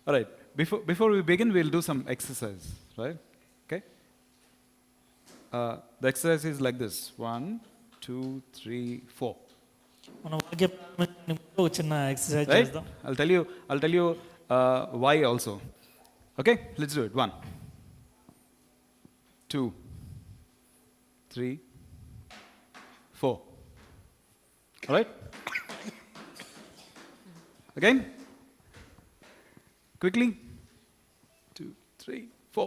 All right. Before we begin, we'll do some exercise, right? Okay. The exercise is like this: 1, 2, 3, 4. మనం వాక్య ప్రారంభించడానికి ముందు ఒక చిన్న ఎక్సర్సైజ్ Right? చేద్దాం. I'll tell you why also. Okay. Let's do it. 1, 2, 3, 4. All right. Again. Quickly. 2, 3, 4.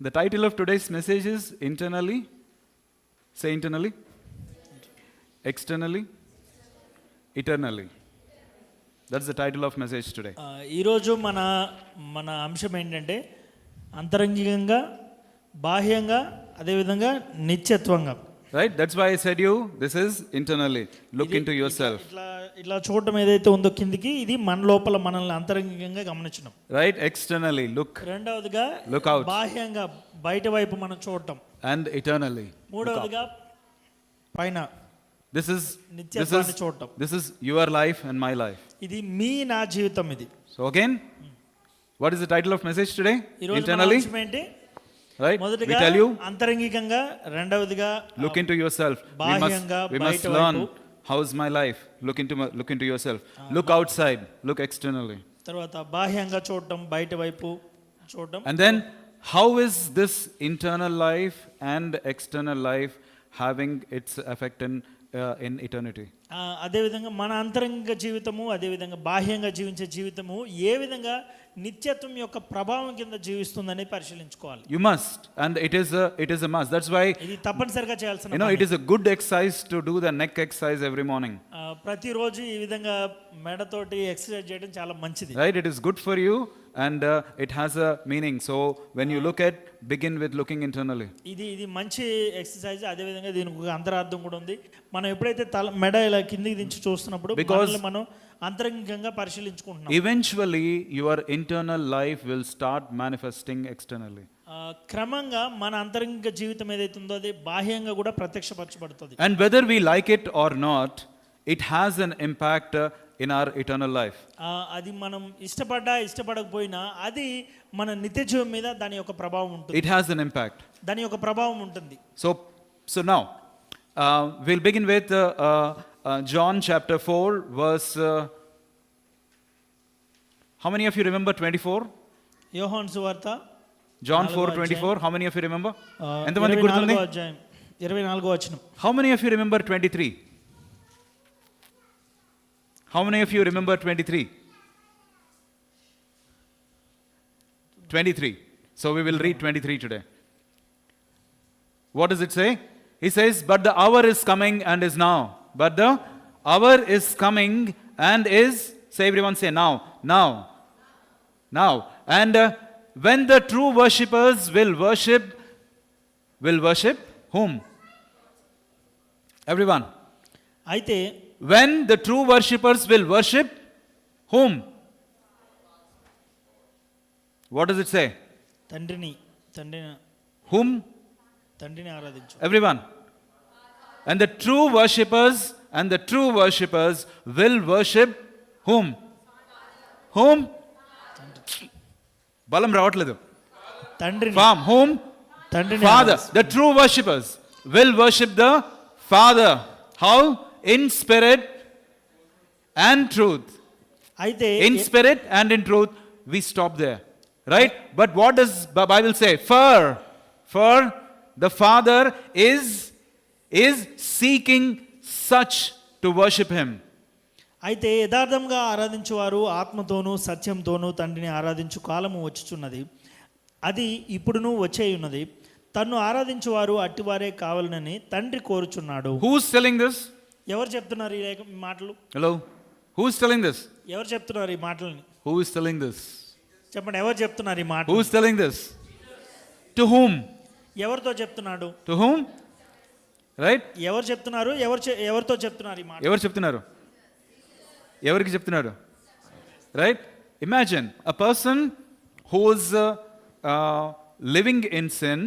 The title of today's message is internally. Say internally. Externally. Eternally. That's the title of message today. ఈరోజు మన అంశం ఏంటంటే అంతరంగికంగా, బాహ్యంగా, అదేవిధంగా నిత్యత్వంగా. Right? That's why I said you, this is internally. Look into yourself. ఇట్లా చూడటం ఏదైతే ఉందో కిందికి, ఇది మన లోపల మనల్ని అంతరంగికంగా గమనించడం. Right? Externally, look. రెండవదిగా Look out. బాహ్యంగా బయట వైపు మనం చూడటం. And eternally. మూడవదిగా పైన This నిత్యత్వాన్ని చూడటం. is your life and my life. ఇది నా జీవితం ఇది. So again, what is the title of message today? ఈరోజు మన Internally. అంశం ఏంటి? Right? We మొదటిగా tell you, అంతరంగికంగా, రెండవదిగా look into yourself. బాహ్యంగా We must బయట learn వైపు. how's my life. Look into yourself. Look outside. Look externally. తర్వాత బాహ్యంగా చూడటం, బయట వైపు చూడటం. And then, how is this internal life and external life having its effect in eternity? అదేవిధంగా మన అంతరంగ జీవితము, అదేవిధంగా బాహ్యంగా జీవించే జీవితము ఏ విధంగా నిత్యత్వం యొక్క ప్రభావం కింద జీవిస్తుందని పరిశీలించుకోవాలి. You must, and it is a must. That's why ఇది తప్పనిసరిగా చేయాల్సిన you know it is a good exercise to do the neck exercise every morning. ప్రతిరోజు ఈ విధంగా మెడతోటి ఎక్సర్సైజ్ చేయడం చాలా మంచిది. Right? It is good for you and it has a meaning. So when you look at, begin with looking internally. ఇది మంచి exercise. అదేవిధంగా దీనికి ఒక అంతరార్థం కూడా ఉంది. మనం ఎప్పుడైతే మెడ ఇలా కిందికి దించి చూస్తున్నప్పుడు మనల్ని మనం అంతరంగికంగా పరిశీలించుకుంటున్నాం. Eventually your internal life will start manifesting externally. క్రమంగా మన అంతరంగిక జీవితం ఏదైతే ఉందో అది బాహ్యంగా కూడా ప్రత్యక్షపరచబడుతుంది. And whether we like it or not, it has an impact in our eternal life. అది మనం ఇష్టపడకపోయినా అది మన నిత్య జీవితం మీద దాని యొక్క ప్రభావం ఉంటుంది. It has an impact. దాని యొక్క ప్రభావం ఉంటుంది. So now we'll begin with John chapter 4 verse how many of you remember 24? యోహాను సువార్త John 4:24. How many of you remember? ఎంతమంది గుర్తుంది? 24వ వచనం. How many of you remember 23? How many of you remember 23? 23. So we will read 23 today. What does it say? He says, but the hour is coming and is now. But the hour is coming and is, say everyone say now. And when the true worshippers will worship whom? Everyone. అయితే When the true worshippers will worship whom? What does it say? తండ్రిని Whom? తండ్రిని ఆరాధించు. Everyone. And the true worshippers will worship whom? Balam రావట్లేదు. తండ్రిని. From whom? తండ్రిని. Father. The true worshippers will worship the Father. How? In spirit and truth. అయితే In spirit and in truth. We stop there. Right? But what does the Bible say? For the Father is seeking such to worship him. అయితే యథార్థంగా ఆరాధించువారు ఆత్మతోనూ సత్యంతోనూ తండ్రిని ఆరాధించు కాలము వచ్చుచున్నది, అది ఇప్పుడును వచ్చేయున్నది. తన్ను ఆరాధించువారు అట్టివారే కావాలని తండ్రి కోరుచున్నాడు. Who's telling this? ఎవరు చెప్తున్నారు ఈ మాటలు? Hello? Who's telling this? ఎవరు చెప్తున్నారు ఈ మాటలని? Who is telling this? చెప్పండి, ఎవరు చెప్తున్నారు ఈ మాటలు? Who's telling this? To whom? ఎవరితో చెప్తున్నాడు? To whom? Right? ఎవరు చెప్తున్నారు? ఎవరితో చెప్తున్నారు ఈ మాట? ఎవరు చెప్తున్నారు? ఎవరికి చెప్తున్నారు? Right? Imagine a person who's living in sin,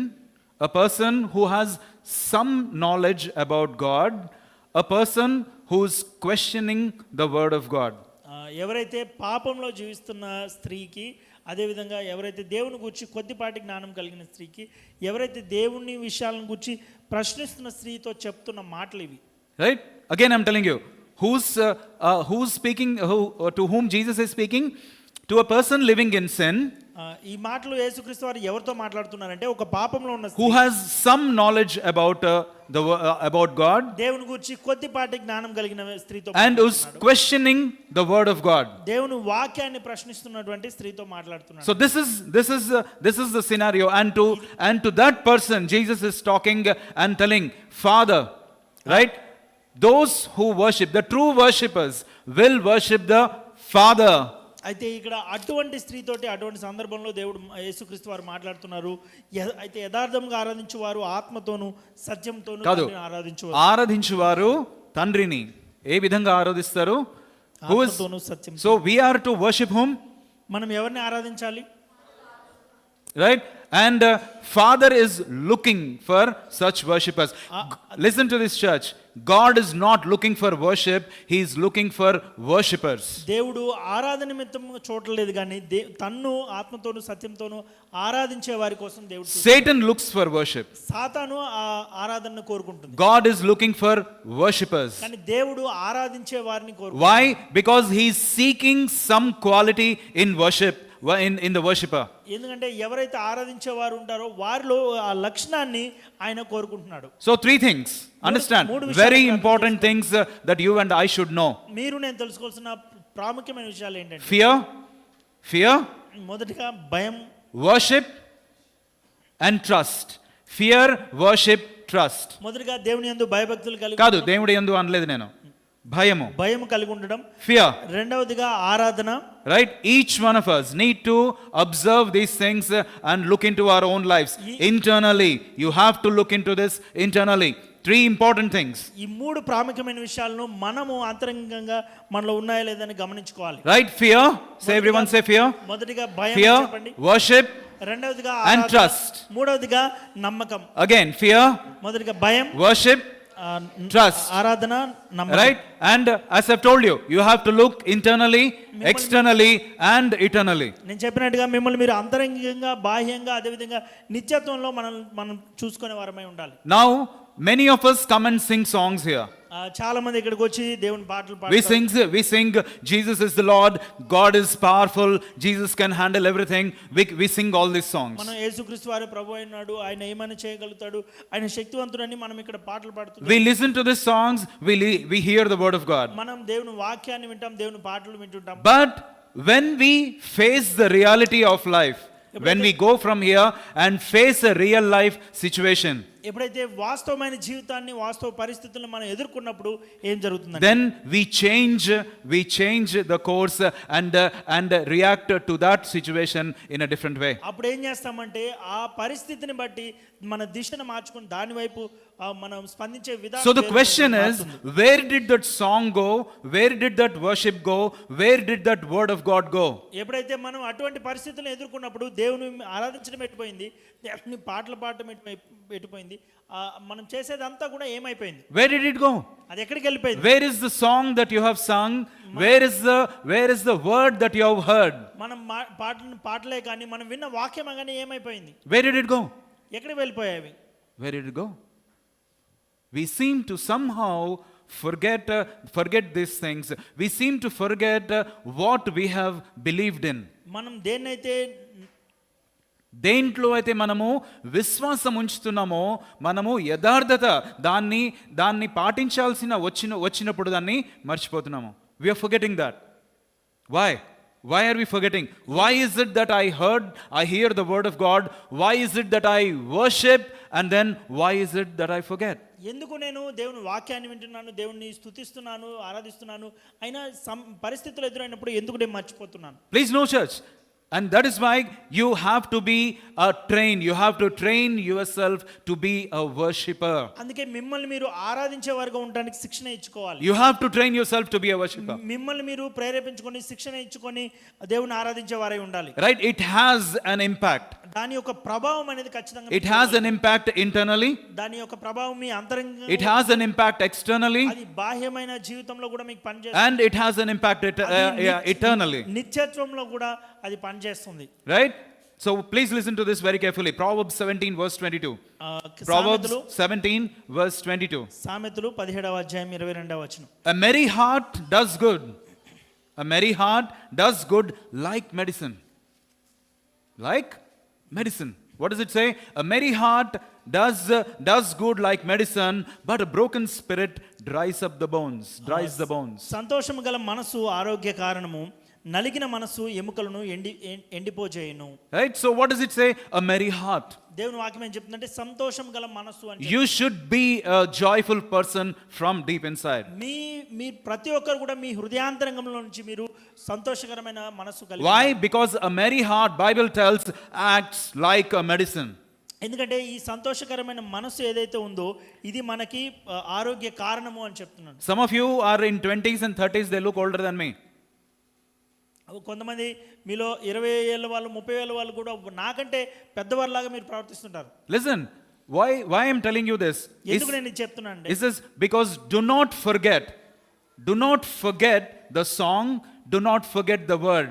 a person who has some knowledge about God, a person who's questioning the word of God. ఎవరైతే పాపంలో జీవిస్తున్న స్త్రీకి, అదేవిధంగా ఎవరైతే దేవుని గురించి కొద్దిపాటి జ్ఞానం కలిగిన స్త్రీకి, ఎవరైతే దేవుని విషయాలను గురించి ప్రశ్నిస్తున్న స్త్రీతో చెప్తున్న మాటలు ఇవి. Right? Again, I'm telling you, who's speaking, to whom Jesus is speaking? To a person living in sin, ఈ మాటలు యేసుక్రీస్తు వారు ఎవరితో మాట్లాడుతున్నారంటే ఒక పాపంలో ఉన్న who has some knowledge about about God, దేవుని గురించి కొద్దిపాటి జ్ఞానం కలిగిన స్త్రీతో and who's questioning the word of God. దేవుని వాక్యాన్ని ప్రశ్నిస్తున్నటువంటి స్త్రీతో మాట్లాడుతున్నాడు. So this is the scenario, and to that person Jesus is talking and telling, Father, right? Those who worship, the true worshippers will worship the Father. అయితే ఇక్కడ అటువంటి స్త్రీతోటి అటువంటి సందర్భంలో దేవుడు యేసుక్రీస్తు వారు మాట్లాడుతున్నారు. అయితే యథార్థంగా ఆరాధించువారు ఆత్మతోను సత్యంతోను ఆరాధించువారు తండ్రిని ఏ విధంగా ఆరాధిస్తారు? ఆత్మతోను సత్యం. So we are to worship whom? మనం ఎవరిని ఆరాధించాలి? Right? And Father is looking for such worshippers. Listen to this, church. God is not looking for worship, he is looking for worshippers. దేవుడు ఆరాధన నిమిత్తం చూడలేదు కానీ తన్ను ఆత్మతోను సత్యంతోను ఆరాధించే వారి కోసం దేవుడు. Satan looks for worship. సాతాను ఆరాధనను కోరుకుంటుంది. God is looking for worshippers. కానీ దేవుడు ఆరాధించే వారిని కోరుకుంటున్నాడు. Why? Because he is seeking some quality in worship, in the worshipper. ఎందుకంటే ఎవరైతే ఆరాధించే వారు ఉంటారో వారిలో ఆ లక్షణాన్ని ఆయన కోరుకుంటున్నాడు. So three things, understand, very important things that you and I should know. మీరు నేను తెలుసుకోవాల్సిన ప్రాముఖ్యమైన విషయాలు ఏంటంటే fear, మొదటిగా భయం, worship and trust. Fear, worship, trust. మొదటిగా దేవుని యందు భయభక్తులు కలిగి కాదు, దేవుడి యందు అనలేదు నేను, భయం కలిగి ఉండడం. Fear. రెండవదిగా ఆరాధన. Right? Each one of us need to observe these things and look into our own lives internally. You have to look into this internally. Three important things. ఈ మూడు ప్రాముఖ్యమైన విషయాలను మనము అంతరంగంగా మనలో ఉన్నాయా లేదని గమనించుకోవాలి. Right? Fear. Say, everyone say fear. మొదటిగా భయం చెప్పండి. Fear, worship, రెండవదిగా and trust. మూడవదిగా నమ్మకం. Again, fear, మొదటిగా భయం, worship, trust. ఆరాధన, నమ్మకం. Right? And as I've told you, you have to look internally, externally and eternally. నేను చెప్పినట్టుగా మిమ్మల్ని మీరు అంతరంగికంగా, బాహ్యంగా, అదే విధంగా నిత్యత్వంలో మనం చూసుకునే వారమై ఉండాలి. Now many of us come and sing songs here. చాలా మంది ఇక్కడికి వచ్చి దేవుని పాటలు పాడతారు. We sing Jesus is the Lord, God is powerful, Jesus can handle everything. We sing all these songs. మనం యేసుక్రీస్తు వారు ప్రభువు అయినాడు, ఆయన ఏమైనా చేయగలుగుతాడు, ఆయన శక్తివంతుడని మనం ఇక్కడ పాటలు పాడుతున్నాం. We listen to these songs, we hear the word of God. మనం దేవుని వాక్యాన్ని వింటాం, దేవుని పాటలు వింటుంటాం. But when we face the reality of life, when we go from here and face a real life situation, ఎప్పుడైతే వాస్తవమైన జీవితాన్ని, వాస్తవ పరిస్థితులను మనం ఎదుర్కొన్నప్పుడు ఏం జరుగుతుందంటే, then we change the course and react to that situation in a different way. అప్పుడు ఏం చేస్తామంటే ఆ పరిస్థితిని బట్టి మన దిశను మార్చుకొని దాని వైపు మనం స్పందించే విధానం. So the question is, where did that song go? Where did that worship go? Where did that word of God go? ఎప్పుడైతే మనం అటువంటి పరిస్థితులను ఎదుర్కొన్నప్పుడు దేవుని ఆరాధించడం ఎట్టిపోయింది, దేవుని పాటలు పాడటం ఎట్టిపోయింది, మనం చేసేదంతా కూడా ఏమైపోయింది? Where did it go? అది ఎక్కడికి వెళ్ళిపోయింది? Where is the song that you have sung? Where is the word that you have heard? మనం పాటలే కానీ మనం విన్న వాక్యం కానీ ఏమైపోయింది? Where did it go? ఎక్కడికి వెళ్ళిపోయాయి? Where did it go? We seem to somehow forget these things. We seem to forget what we have believed in. మనం దేంట్లో అయితే మనము విశ్వాసం ఉంచుతున్నామో, మనము యథార్థత దాన్ని పాటించాల్సిన వచ్చినప్పుడు దాన్ని మర్చిపోతున్నాము. We are forgetting that. Why are we forgetting? Why is it that I hear the word of God? Why is it that I worship, and then why is it that I forget? ఎందుకు నేను దేవుని వాక్యాన్ని వింటున్నాను, దేవుని స్తుతిస్తున్నాను, ఆరాధిస్తున్నాను, అయినా పరిస్థితులు ఎదురైనప్పుడు ఎందుకు నేను మర్చిపోతున్నాను? Please know, church, And that is why you have to be trained. You have to train yourself to be a worshipper. అందుకే మిమ్మల్ని మీరు ఆరాధించే వారుగా ఉండడానికి శిక్షణ ఇచ్చుకోవాలి. You have to train yourself to be a worshipper. మిమ్మల్ని మీరు ప్రేరేపించుకొని శిక్షణ ఇచ్చుకొని దేవుని ఆరాధించే వారై ఉండాలి. Right? It has an impact. దాని యొక్క ప్రభావం అనేది ఖచ్చితంగా It has an impact internally. దాని యొక్క ప్రభావం మీ అంతరంగంగా, It has an impact externally. అది బాహ్యమైన జీవితంలో కూడా మీకు పనిచేస్తుంది. And it has an impact eternally. నిత్యత్వంలో కూడా అది పనిచేస్తుంది. Right? So please listen to this very carefully. Proverbs 17 verse 22. Proverbs 17 verse 22. సామెతలు 17వ అధ్యాయం 22వ వచనం. A merry heart does good. A merry heart does good like medicine. Like medicine. What does it say? A merry heart does good like medicine, but a broken spirit dries up the bones. Dries the bones. సంతోషము గల మనసు ఆరోగ్య కారణము, నలిగిన మనసు ఎముకలను ఎండిపోజేయును. Right? So what does it say? A merry heart. దేవుని వాక్యం ఏం చెప్తుందంటే సంతోషం గల మనసు అంటే You should be a joyful person from deep inside. మీ ప్రతి ఒక్కరు కూడా మీ హృదయాంతరంగంలో నుంచి మీరు సంతోషకరమైన మనసు కలిగి. Why? Because a merry heart, Bible tells, acts like a medicine. ఎందుకంటే ఈ సంతోషకరమైన మనసు ఏదైతే ఉందో ఇది మనకి ఆరోగ్య కారణము అని చెప్తున్నాను. Some of you are in 20s and 30s, they look older than me. కొంతమంది మీలో 20 ఏళ్ళ వాళ్ళు 30 ఏళ్ళ వాళ్ళు కూడా నాకంటే పెద్దవారిలాగా మీరు ప్రవర్తిస్తుంటారు. Listen, why I'm telling you this? ఎందుకు నేను చెప్తున్నాను అంటే, This is because do not forget the song, do not forget the word.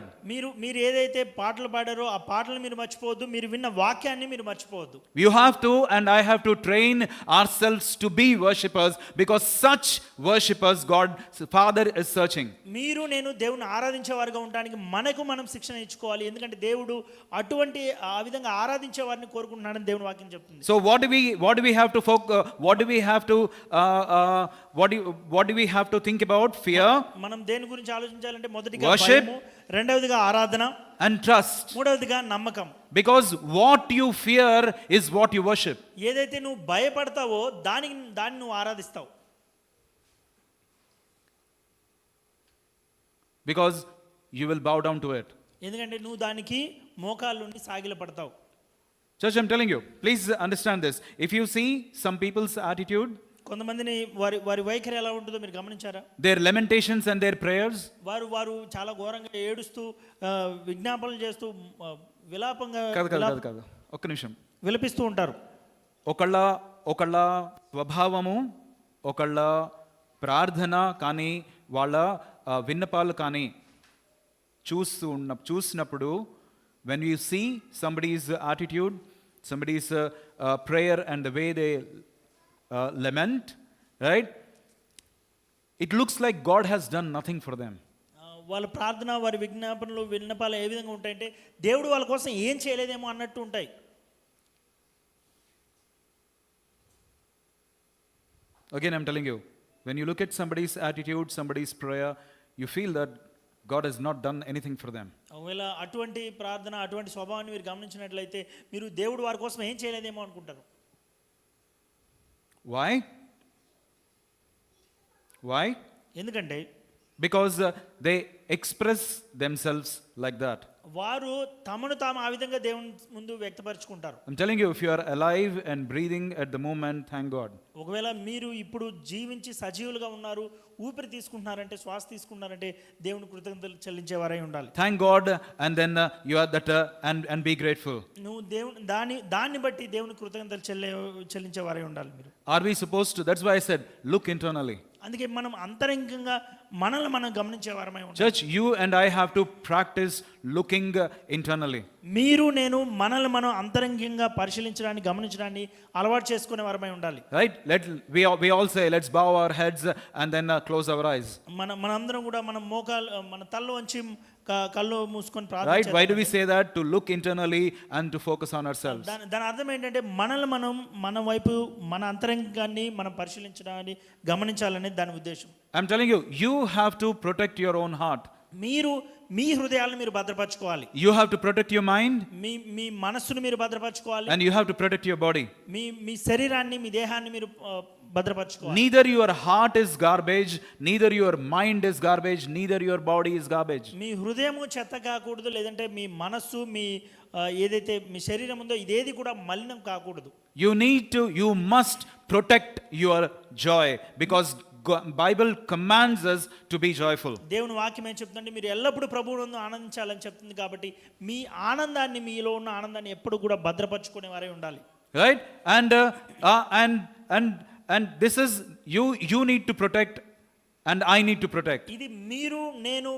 మీరు ఏదైతే పాటలు పాడారో ఆ పాటలు మీరు మర్చిపోవద్దు, మీరు విన్న వాక్యాన్ని మీరు మర్చిపోవద్దు. You have to and I have to train ourselves to be worshippers, because such worshippers God Father is searching. మీరు నేను దేవుని ఆరాధించే వారిగా ఉండడానికి మనం శిక్షణ ఇచ్చుకోవాలి. ఎందుకంటే దేవుడు అటువంటి ఆ విధంగా ఆరాధించే వారిని కోరుకుంటున్నాడని దేవుని వాక్యం చెప్తుంది. So what do we have to what do we have to think about? Fear, మనం దేని గురించి ఆలోచించాలంటే మొదటిగా worship, భయము, రెండవదిగా ఆరాధన, and trust. మూడవదిగా నమ్మకం. Because what you fear is what you worship. ఏదైతే నువ్వు భయపడతావో దాన్ని నువ్వు ఆరాధిస్తావు. Because you will bow down to it. ఎందుకంటే నువ్వు దానికి మోకాళ్ళుండి సాగిలపడతావు. Church, I'm telling you, please understand this. If you see some people's attitude, కొంతమందిని వారి వైఖరి ఎలా ఉంటుందో మీరు గమనించారా? their lamentations and their prayers, వారు చాలా ఘోరంగా ఏడుస్తూ విజ్ఞాపనలు చేస్తూ విలాపంగా కాదు ఒక్క నిమిషం విలపిస్తూ ఉంటారు. ఒకళ్ళ స్వభావము, ఒకళ్ళ ప్రార్థన కానీ వాళ్ళ విన్నపాలు కానీ చూసినప్పుడు, when you see somebody's attitude, somebody's prayer and the way they lament, right? It looks like God has done nothing for them. వాళ్ళ ప్రార్థన, వారి విజ్ఞాపనలు, విన్నపాలు ఏ విధంగా ఉంటాయంటే దేవుడు వాళ్ళ కోసం ఏం చేయలేదేమో అన్నట్టు ఉంటాయి. Again, I'm telling you, when you look at somebody's attitude, somebody's prayer, you feel that God has not done anything for them. ఒకవేళ అటువంటి ప్రార్థన, అటువంటి స్వభావాన్ని మీరు గమనించినట్లయితే మీరు దేవుడు వారి కోసం ఏం చేయలేదేమో అనుకుంటారు. Why? ఎందుకంటే Because they express themselves like that. వారు తమను తాము ఆ విధంగా దేవుని ముందు వ్యక్తపరచుకుంటారు. I'm telling you, if you are alive and breathing at the moment, thank God. ఒకవేళ మీరు ఇప్పుడు జీవించి సజీవులుగా ఉన్నారు, ఊపిరి తీసుకుంటున్నారంటే, శ్వాస తీసుకుంటున్నారంటే దేవుని కృతజ్ఞతలు చెల్లించేవారై ఉండాలి. Thank God, and then you are that and be grateful. నువ్వు దేవుని దాన్ని బట్టి దేవుని కృతజ్ఞతలు చెల్లించేవారై ఉండాలి మీరు. Are we supposed to? That's why I said, look internally. అందుకే మనం అంతరంగంగా మనల్ని మనం గమనించేవారమై ఉండాలి. Church, you and I have to practice looking internally. మీరు నేను మనల్ని మనం అంతరంగంగా పరిశీలించడానికి, గమనించడానికి అలవాటు చేసుకునే వారమై ఉండాలి. Right? We all say, let's bow our heads and then close our eyes. మనందరం కూడా మన మోకాలు, మన తల వంచి కళ్ళు మూసుకొని Right? ప్రార్థన. Why do we say that? To look internally and to focus on ourselves. దాని అర్థం ఏంటంటే మనల్ని మన వైపు, మన అంతరంగాన్ని మనం పరిశీలించడానికి, గమనించాలనే దాని ఉద్దేశం. I'm telling you, you have to protect your own heart. మీరు మీ హృదయాలను మీరు భద్రపరచుకోవాలి. You have to protect your mind. మీ మనస్సును మీరు భద్రపరచుకోవాలి. And you have to protect your body. మీ శరీరాన్ని, మీ దేహాన్ని మీరు భద్రపరచుకోవాలి. Neither your heart is garbage, neither your mind is garbage, neither your body is garbage. మీ హృదయము చెత్త కాకూడదు, లేదంటే మీ మనస్సు, మీ ఏదైతే మీ శరీరం ఉందో ఇదేది కూడా మలినం కాకూడదు. You must protect your joy because Bible commands us to be joyful. దేవుని వాక్యం ఏం చెప్తుందంటే మీరు ఎల్లప్పుడూ ప్రభువునందు ఆనందించాలని చెప్తుంది. కాబట్టి మీ ఆనందాన్ని, మీలో ఉన్న ఆనందాన్ని ఎప్పుడు కూడా భద్రపరచుకునే వారే ఉండాలి. Right? And this is you need to protect and I need to protect. ఇది మీరు నేను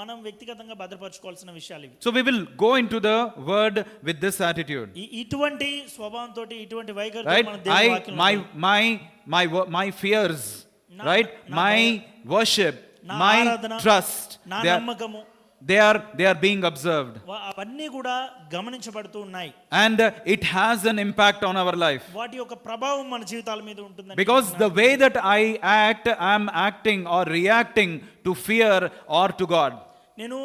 మనం వ్యక్తిగతంగా భద్రపరచుకోవాల్సిన విషయాలు ఇవి. So we will go into the word with this attitude. ఇటువంటి స్వభావంతో, ఇటువంటి వైఖరితో Right? మనం దేవుని వాక్యంలో My fears, right? My worship, నా my ఆరాధన, trust, నా నమ్మకము they are being observed. అవన్నీ కూడా గమనించబడుతూ ఉన్నాయి. And it has an impact on our life. వాటి యొక్క ప్రభావం మన జీవితాల మీద ఉంటుంది. Because the way that I act, I am acting or reacting to fear or to God. నేను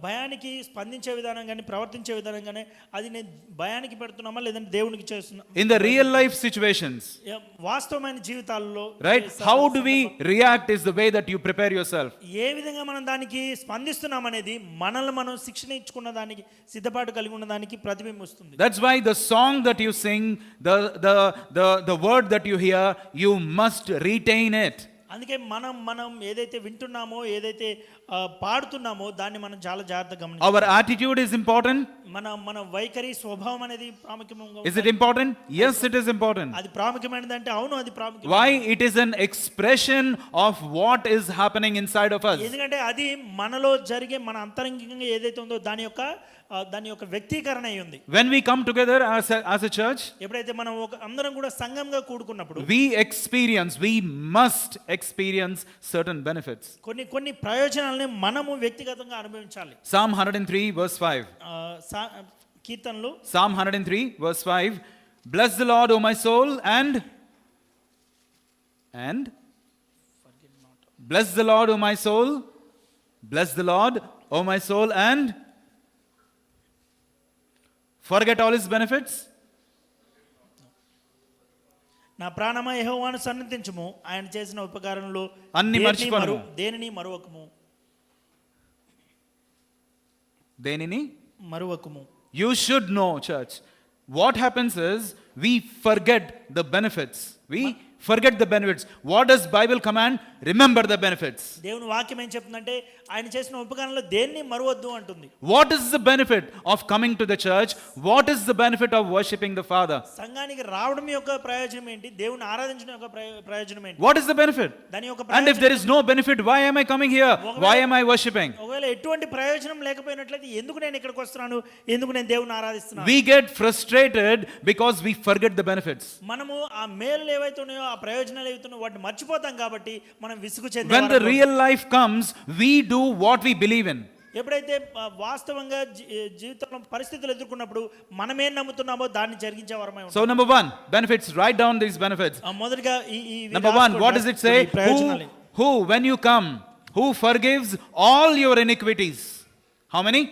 భయానికి స్పందించే విధానం కానీ, ప్రవర్తించే విధానం కానీ, అది నేను భయానికి పెడుతున్నామా లేదంటే దేవునికి చేస్తున్నా. In the real life situations, వాస్తవమైన జీవితాల్లో, right? How do we react is the way that you prepare yourself. ఏ విధంగా మనం దానికి స్పందిస్తున్నాం అనేది మనల్ని మనం శిక్షణ ఇచ్చుకున్న దానికి, సిద్ధపాటు కలిగి ఉన్న దానికి ప్రతిబింబిస్తుంది. That's why the song that you sing, the word that you hear, you must retain it. అందుకే మనం ఏదైతే వింటున్నామో, ఏదైతే పాడుతున్నామో దాన్ని మనం చాలా జాగ్రత్తగా గమనించాలి. Our attitude is important. మన వైఖరి, స్వభావం అనేది ప్రాముఖ్యంగా. Is it important? Yes, it is important. అది ప్రాముఖ్యమైనది అంటే అవును, అది ప్రాముఖ్యం. Why? It is an expression of what is happening inside of us. ఎందుకంటే అది మనలో జరిగే, మన అంతరంగికంగా ఏదైతే ఉందో దాని యొక్క వ్యక్తీకరణ అయి ఉంది. When we come together as a church, ఎప్పుడైతే మనం అందరం కూడా సంఘంగా కూడుకున్నప్పుడు we must experience certain benefits. కొన్ని ప్రయోజనాలని మనము వ్యక్తిగతంగా అనుభవించాలి. Psalm 103 verse 5. కీర్తనలు Psalm 103 verse 5. Bless the Lord, O my soul, and bless the Lord, O my soul. Bless the Lord, O my soul, and forget all his benefits. నా ప్రాణమా యెహోవాను సన్నిధించుము, ఆయన చేసిన ఉపకారములు అన్ని మర్చిపోను, దేనిని మరువకుము. దేనిని మరువకుము. You should know, church, what happens is we forget the benefits. We forget the benefits. What does Bible command? Remember the benefits. దేవుని వాక్యం ఏం చెప్తుందంటే ఆయన చేసిన ఉపకారంలో దేన్ని మరువద్దు అంటుంది. What is the benefit of coming to the church? What is the benefit of worshiping the Father? సంఘానికి రావడం యొక్క ప్రయోజనం ఏంటి? దేవుని ఆరాధించడం యొక్క ప్రయోజనం ఏంటి? What is the benefit? దాని యొక్క And if there is no benefit, why am I coming here? Why am I worshiping? ఒకవేళ ఎటువంటి ప్రయోజనం లేకపోయినట్లయితే ఎందుకు నేను ఇక్కడికి వస్తున్నాను? ఎందుకు నేను దేవుని ఆరాధిస్తున్నాను? We get frustrated because we forget the benefits. మనము ఆ మేలు ఏవైతే ఉన్నాయో, ఆ ప్రయోజనాలు ఏవైతే ఉన్నాయో వాటిని మర్చిపోతాం. కాబట్టి మనం విసుగు చెందే When the real life comes, we do what we believe in. ఎప్పుడైతే వాస్తవంగా జీవితంలో పరిస్థితులు ఎదుర్కొన్నప్పుడు మనమేం నమ్ముతున్నామో దాన్ని జరిగించే వరమై ఉంటాం. So number 1, benefits. Write down these benefits. మొదటిగా Number 1, what does it say? Who when you come, who forgives all your iniquities? How many?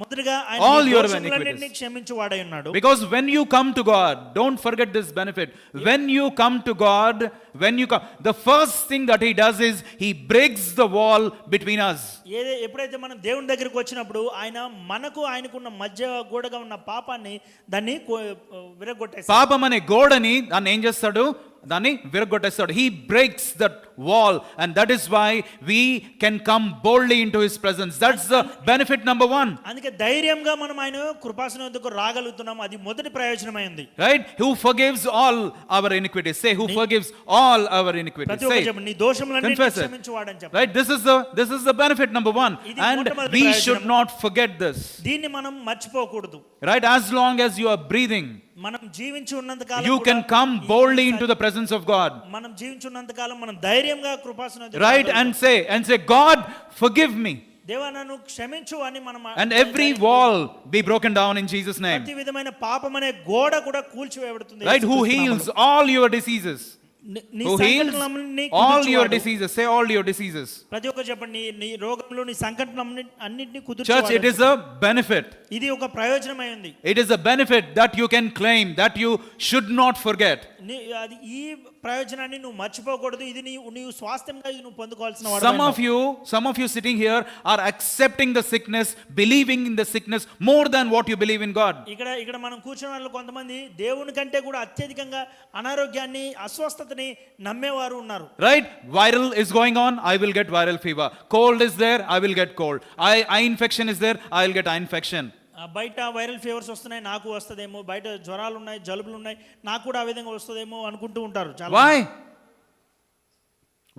మొదటిగా all ఆయన your దోషములన్నిటిని క్షమించువాడై ఉన్నాడు. Because when you come to God, don't forget this benefit. When you come to God, the first thing that he does is he breaks the wall between us. ఎప్పుడైతే మనం దేవుని దగ్గరికి వచ్చినప్పుడు ఆయన ఆయనకున్న మధ్య గోడగా ఉన్న పాపాన్ని దాన్ని విరగొట్టేస్తాడు. పాపం అనే గోడని దాన్ని ఏం చేస్తాడు? దాన్ని విరగొట్టేస్తాడు. He breaks that wall, and that is why we can come boldly into his presence. That's the benefit number 1. అందుకే ధైర్యంగా మనం ఆయన కృపాసనం వద్దకు రాగలుగుతున్నాం. అది మొదటి ప్రయోజనమైంది. Right? Who forgives all our iniquities? Say, who forgives all our iniquities? Say, నీ దోషములన్నిటిని క్షమించువాడని చెప్పు. Right? This is the benefit number 1, and we should not forget this. దీన్ని మనం మర్చిపోకూడదు. Right? As long as you are breathing, మనం జీవించి ఉన్నంత కాలం you can come boldly into the presence of God. మనం జీవించి ఉన్నంత కాలం మనం ధైర్యంగా కృపాసనం Right? And say, God, forgive me. దేవా నన్ను క్షమించు అని మనం, and every wall be broken down in Jesus name. ప్రతి విధమైన పాపం అనే గోడ కూడా కూల్చివేయబడుతుంది. Right? Who heals all your diseases. నీ Who heals సంకటములన్నీ all your కుదుర్చువాడు. diseases. Say all your diseases. ప్రతి ఒక్కరు చెప్పండి, నీ రోగంలో నీ సంకటం అన్నిటిని Church, కుదుర్చువాడు. it is a benefit. ఇది ఒక ప్రయోజనమై ఉంది. It is a benefit that you can claim, that you should not forget. అది ఈ ప్రయోజనాన్ని నువ్వు మర్చిపోకూడదు. ఇది నీవు స్వాస్థ్యంగా ఇది నువ్వు పొందుకోవాల్సిన Some of you sitting here are accepting the sickness, believing in the sickness more than what you believe in God. ఇక్కడ మనం కూర్చున్న వాళ్ళు కొంతమంది దేవుని కంటే కూడా అత్యధికంగా అనారోగ్యాన్ని, అస్వస్థతని నమ్మేవారు ఉన్నారు. Right? Viral is going on, I will get viral fever. Cold is there, I will get cold. Eye infection is there, I will get eye infection. బయట వైరల్ ఫీవర్స్ వస్తున్నాయి, నాకు వస్తుందేమో. బయట జ్వరాలు ఉన్నాయి, జలుబులు ఉన్నాయి, నాకు కూడా ఆ విధంగా వస్తుందేమో అనుకుంటూ ఉంటారు.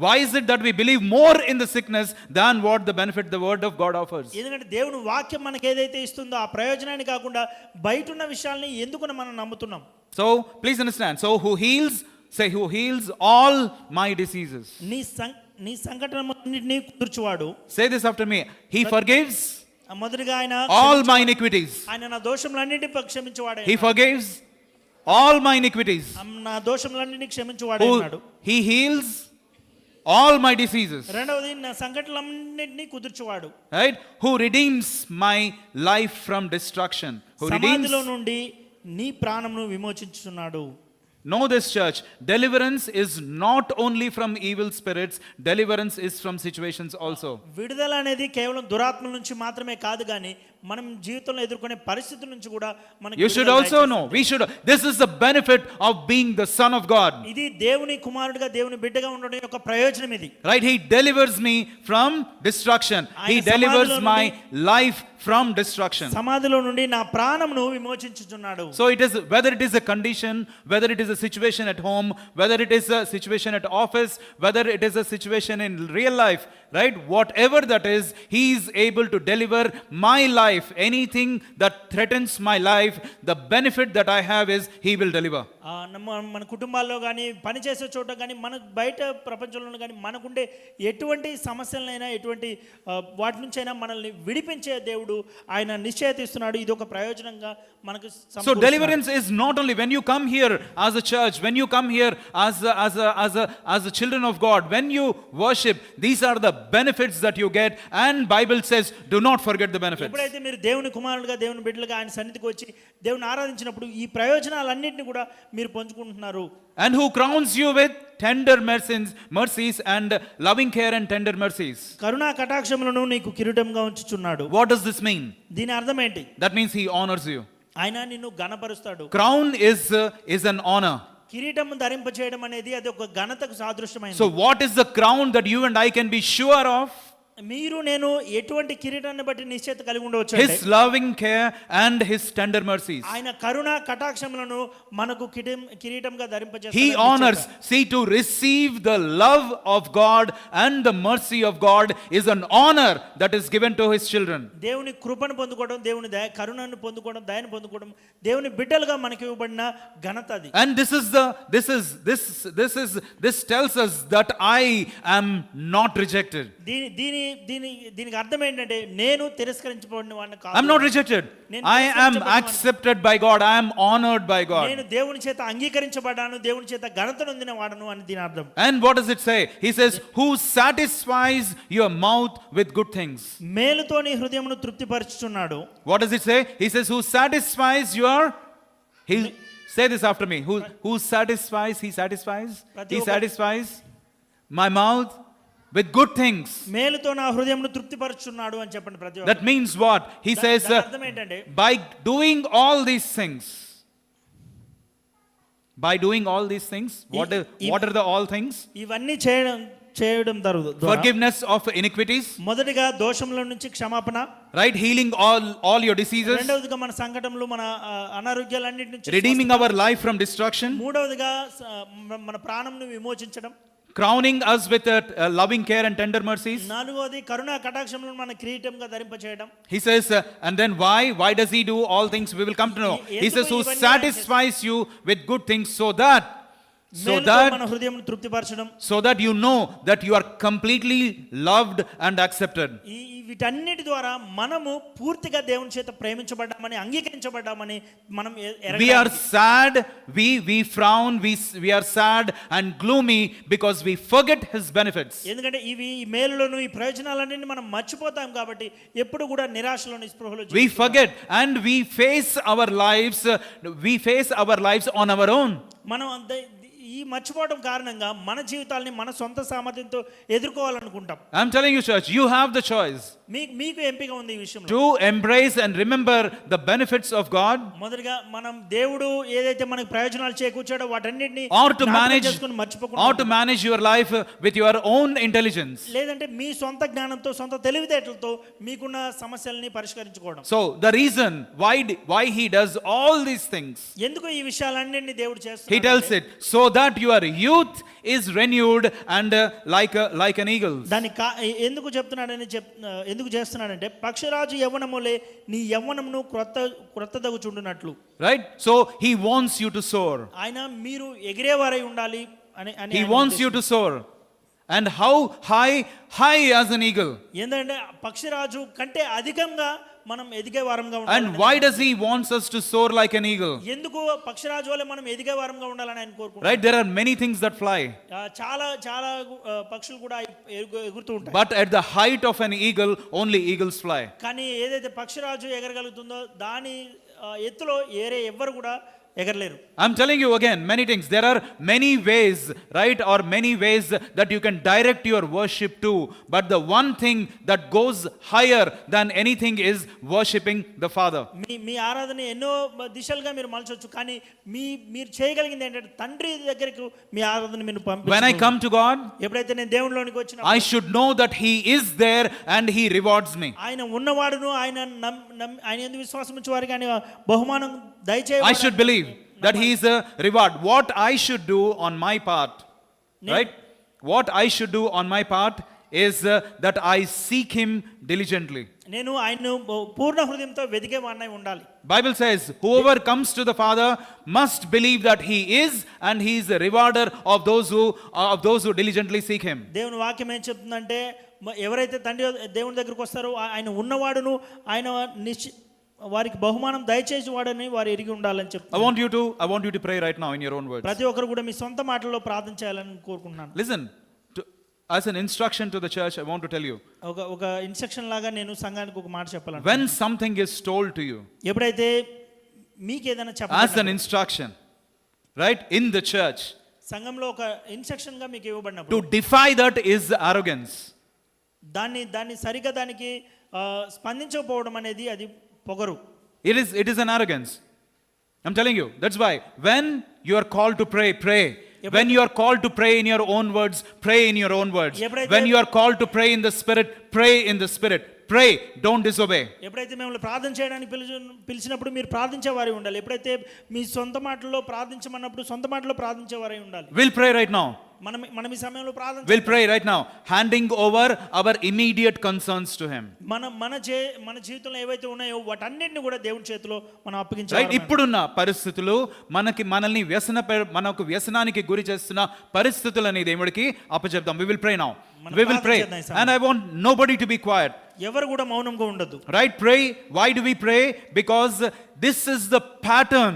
Why is it that we believe more in the sickness than what the benefit the word of God offers? ఎందుకంటే దేవుని వాక్యం మనకు ఏదైతే ఇస్తుందో ఆ ప్రయోజనాన్ని కాకుండా బయట ఉన్న విషయాల్ని ఎందుకు మనం నమ్ముతున్నాం? So please understand. So who heals? Say who heals all my diseases. నీ సంకటములన్నిటిని కుదుర్చువాడు. Say this after me. He forgives మొదటిగా ఆయన all my iniquities. ఆయన నా దోషములన్నిటిని క్షమించువాడు. He forgives all my iniquities. నా దోషములన్నిటిని క్షమించువాడు అన్నాడు. He heals all my diseases. రెండవది నా సంకటములన్నిటిని కుదుర్చువాడు. Right? Who redeems my life from destruction. Who redeems సమాధిలో నుండి నీ ప్రాణమును విమోచించుచున్నాడు. Know this, church. Deliverance is not only from evil spirits, deliverance is from situations also. విడుదల అనేది కేవలం దురాత్మల నుంచి మాత్రమే కాదు గాని మనం జీవితంలో ఎదుర్కొనే పరిస్థితుల నుంచి కూడా మనకి You should also know. This is the benefit of being the son of God. ఇది దేవుని కుమారుడిగా, దేవుని బిడ్డగా ఉండడం యొక్క ప్రయోజనం ఇది. Right? He delivers me from destruction. He delivers my life from destruction. సమాధిలో నుండి నా ప్రాణమును విమోచించుచున్నాడు. So it is, whether it is a condition, whether it is a situation at home, whether it is a situation at office, whether it is a situation in real life, right? Whatever that is, he is able to deliver my life. Anything that threatens my life, the benefit that I have is he will deliver. మన కుటుంబాల్లో కానీ, పని చేసే చోట కానీ, మన బయట ప్రపంచంలో కానీ మనకుండే ఎటువంటి సమస్యలైనా, ఎటువంటి వాటి నుంచైనా మనల్ని విడిపించే దేవుడు ఆయన నిశ్చయత ఇస్తున్నాడు. ఇది ఒక ప్రయోజనంగా మనకు. So deliverance is not only when you come here as a church, when you come here as a children of God, when you worship, these are the benefits that you get, and Bible says do not forget the benefits. ఎప్పుడైతే మీరు దేవుని కుమారులుగా, దేవుని బిడ్డలుగా ఆయన సన్నిధికి వచ్చి దేవుని ఆరాధించినప్పుడు ఈ ప్రయోజనాలన్నింటినీ కూడా మీరు పంచుకుంటున్నారు. And who crowns you with tender mercies and loving care and tender mercies. కరుణా కటాక్షములను నీకు కిరీటంగా ఉంచుచున్నాడు. What does this mean? దీని అర్థం ఏంటి? That means he honors you. ఆయన నిన్ను ఘనపరుస్తాడు. Crown is an honor. కిరీటం ధరింపచేయడం అనేది అది ఒక ఘనతకు సాదృశ్యమైనది. So what is the crown that you and I can be sure of? మీరు నేను ఎటువంటి కిరీటాన్ని బట్టి నిశ్చయత కలిగి ఉండవచ్చు? His loving care and his tender mercies. ఆయన కరుణ కటాక్షములను మనకు కిరీటంగా ధరింపజేస్తాడు. He honors. See, to receive the love of God and the mercy of God is an honor that is given to his children. దేవుని కృపను పొందుకోవడం, దేవుని కరుణను పొందుకోవడం, దయను పొందుకోవడం దేవుని బిడ్డలుగా మనకి ఇవ్వబడిన ఘనత అది. And this tells us that I am not rejected. దీనికి అర్థం ఏంటంటే నేను తిరస్కరించబడిన వాడిని కాదు. I'm not rejected. I am accepted by God. I am honored by God. నేను దేవుని చేత అంగీకరించబడ్డాను, దేవుని చేత ఘనత పొందిన వాడను అని దీని అర్థం. And what does it say? He says, who satisfies your mouth with good things. మేలుతో నీ హృదయమును తృప్తిపరచుచున్నాడు. What does it say? He says, who satisfies say this after me. Who satisfies? He satisfies my mouth with good things. మేలుతో నా హృదయమును తృప్తిపరచుచున్నాడు అని చెప్పండి ప్రతి ఒక్కరు. That means what? He says, అర్థం ఏంటంటే by doing all these things. By doing all these things, what are the all things? ఇవన్నీ చేయడం జరుగుతుంది. Forgiveness of iniquities. మొదటిగా దోషముల నుంచి క్షమాపణ. Right? Healing all your diseases. రెండవదిగా మన సంకటములు, మన అనారోగ్యాలన్నిటి నుంచి. Redeeming our life from destruction. మూడవదిగా మన ప్రాణమును విమోచించడం. Crowning us with a loving care and tender mercies. నాలుగవది కరుణా కటాక్షములను మన కిరీటంగా ధరింపచేయడం. He says, and then why does he do all things? We will come to know. He says, who satisfies you with good things so that So మేలుతో మన హృదయం తృప్తిపరచడం, that you know that you are completely loved and accepted. ఈ వీటన్నిటి ద్వారా మనము పూర్తిగా దేవుని చేత ప్రేమించబడ్డామని, అంగీకరించబడ్డామని మనం We are sad, we frown, we are sad and gloomy because we forget his benefits. ఎందుకంటే ఈ మేలులను, ఈ ప్రయోజనాలన్నీ మనం మర్చిపోతాం కాబట్టి ఎప్పుడు కూడా నిరాశలో, నిస్పృహలో We forget and we face our lives on our own. మనం ఈ మర్చిపోవడం కారణంగా మన జీవితాల్ని మన సొంత సామర్థ్యంతో ఎదుర్కోవాలనుకుంటాం. I'm telling you, church, you have the choice మీకు ఎంపిక ఉంది ఈ విషయంలో. to embrace and remember the benefits of God, మొదటగా మనం దేవుడు ఏదైతే మనకు ప్రయోజనాలు చేకూర్చాడో వాటన్నిటిని or to manage your life with your own intelligence. లేదంటే మీ సొంత జ్ఞానంతో, సొంత తెలివితేటలతో మీకున్న సమస్యల్ని పరిష్కరించుకోవడం. So the reason why he does all these things, ఎందుకు ఈ విషయాలన్నిటిని దేవుడు he చేస్తున్నాడు tells it so that your youth is renewed and like an eagle. దాని ఎందుకు ఎందుకు చేస్తున్నాడంటే పక్షిరాజు యవ్వనములే నీ యవ్వనమును క్రొత్తదగుచుండునట్లు. Right? So he wants you to soar. ఆయన మీరు ఎగిరేవారై ఉండాలి అని He wants you to soar. And how high as an eagle. ఏంటంటే పక్షిరాజు కంటే అధికంగా మనం ఎదిగే వారంగా ఉండాలి. And why does he wants us to soar like an eagle? ఎందుకు పక్షిరాజు వలె మనం ఎదిగే వారంగా ఉండాలని ఆయన కోరుకుంటున్నాడు. Right? There are many things that fly. చాలా పక్షులు కూడా ఎగురుతూ ఉంటాయి. But at the height of an eagle, only eagles fly. కానీ ఏదైతే పక్షిరాజు ఎగరగలుగుతుందో దాని ఎత్తులో ఎవ్వరు కూడా ఎగరలేరు. I'm telling you again many things. There are many ways, right, or many ways that you can direct your worship to, but the one thing that goes higher than anything is worshiping the Father. మీ ఆరాధన ఎన్నో దిశలుగా మీరు మలచొచ్చు, కానీ మీరు చేయగలిగింది ఏంటంటే తండ్రి దగ్గరికి మీ ఆరాధన మీరు పంపించండి. When I come to God, ఎప్పుడైతే నేను దేవునిలోనికి వచ్చినప్పుడు I should know that he is there and he rewards me. ఆయన ఉన్నవాడును, ఆయన యందు విశ్వాసం ఉంచే వారికి ఆయన బహుమానం దయచేయ. I should believe that he is a reward. What I should do on my part, right? What I should do on my part is that I seek him diligently. నేను ఆయన్ను పూర్ణ హృదయంతో వెతికే వాడినై ఉండాలి. Bible says whoever comes to the Father must believe that he is and he is a rewarder of those who diligently seek him. దేవుని వాక్యం ఏం చెప్తుందంటే ఎవరైతే దేవుని దగ్గరికి వస్తారో ఆయన ఉన్నవాడును, ఆయన వారికి బహుమానం దయచేసి వాడని వారు ఎరిగి ఉండాలని చెప్తారు. I want you to pray right now in your own words. ప్రతి ఒక్కరు కూడా మీ సొంత మాటల్లో ప్రార్థన చేయాలని కోరుకుంటున్నాను. Listen, as an instruction to the church, I want to tell you. ఒక ఇన్స్ట్రక్షన్ లాగా నేను సంఘానికి ఒక మాట చెప్పాలను. When something is told to you, ఎప్పుడైతే మీకు ఏదైనా as an instruction, right, in the church, సంఘంలో ఒక ఇన్స్ట్రక్షన్ గా మీకు ఇవ్వబడినప్పుడు, to defy that is arrogance. దాన్ని సరిగా దానికి స్పందించకపోవడం అనేది అది పొగరు. It is an arrogance. I'm telling you. That's why when you are called to pray, pray. When you are called to pray in your own words, pray in your own words. When you are called to pray in the Spirit, pray in the Spirit. Pray, don't disobey. ఎప్పుడైతే మిమ్మల్ని ప్రార్థన చేయడానికి పిలిచినప్పుడు మీరు ప్రార్థించేవారై ఉండాలి. ఎప్పుడైతే మీ సొంత మాటల్లో ప్రార్థించమన్నప్పుడు సొంత మాటలో ప్రార్థించేవారై ఉండాలి. We'll pray right now. మనం ఈ సమయంలో ప్రార్థన We'll pray right now, handing over our immediate concerns to him. మన జీవితంలో ఏవైతే ఉన్నాయో వాటన్నిటిని కూడా దేవుని చేతిలో మనం అప్పగించాలి. రైట్, ఇప్పుడున్న పరిస్థితులు మనల్ని మనకు వ్యసనానికి గురి చేస్తున్న పరిస్థితులని దేవుడికి అప్పచెప్దాం. We will pray now. We will pray. And I want nobody to be quiet. ఎవరు కూడా మౌనంగా ఉండొద్దు. Right, pray. Why do we pray? Because this is the pattern.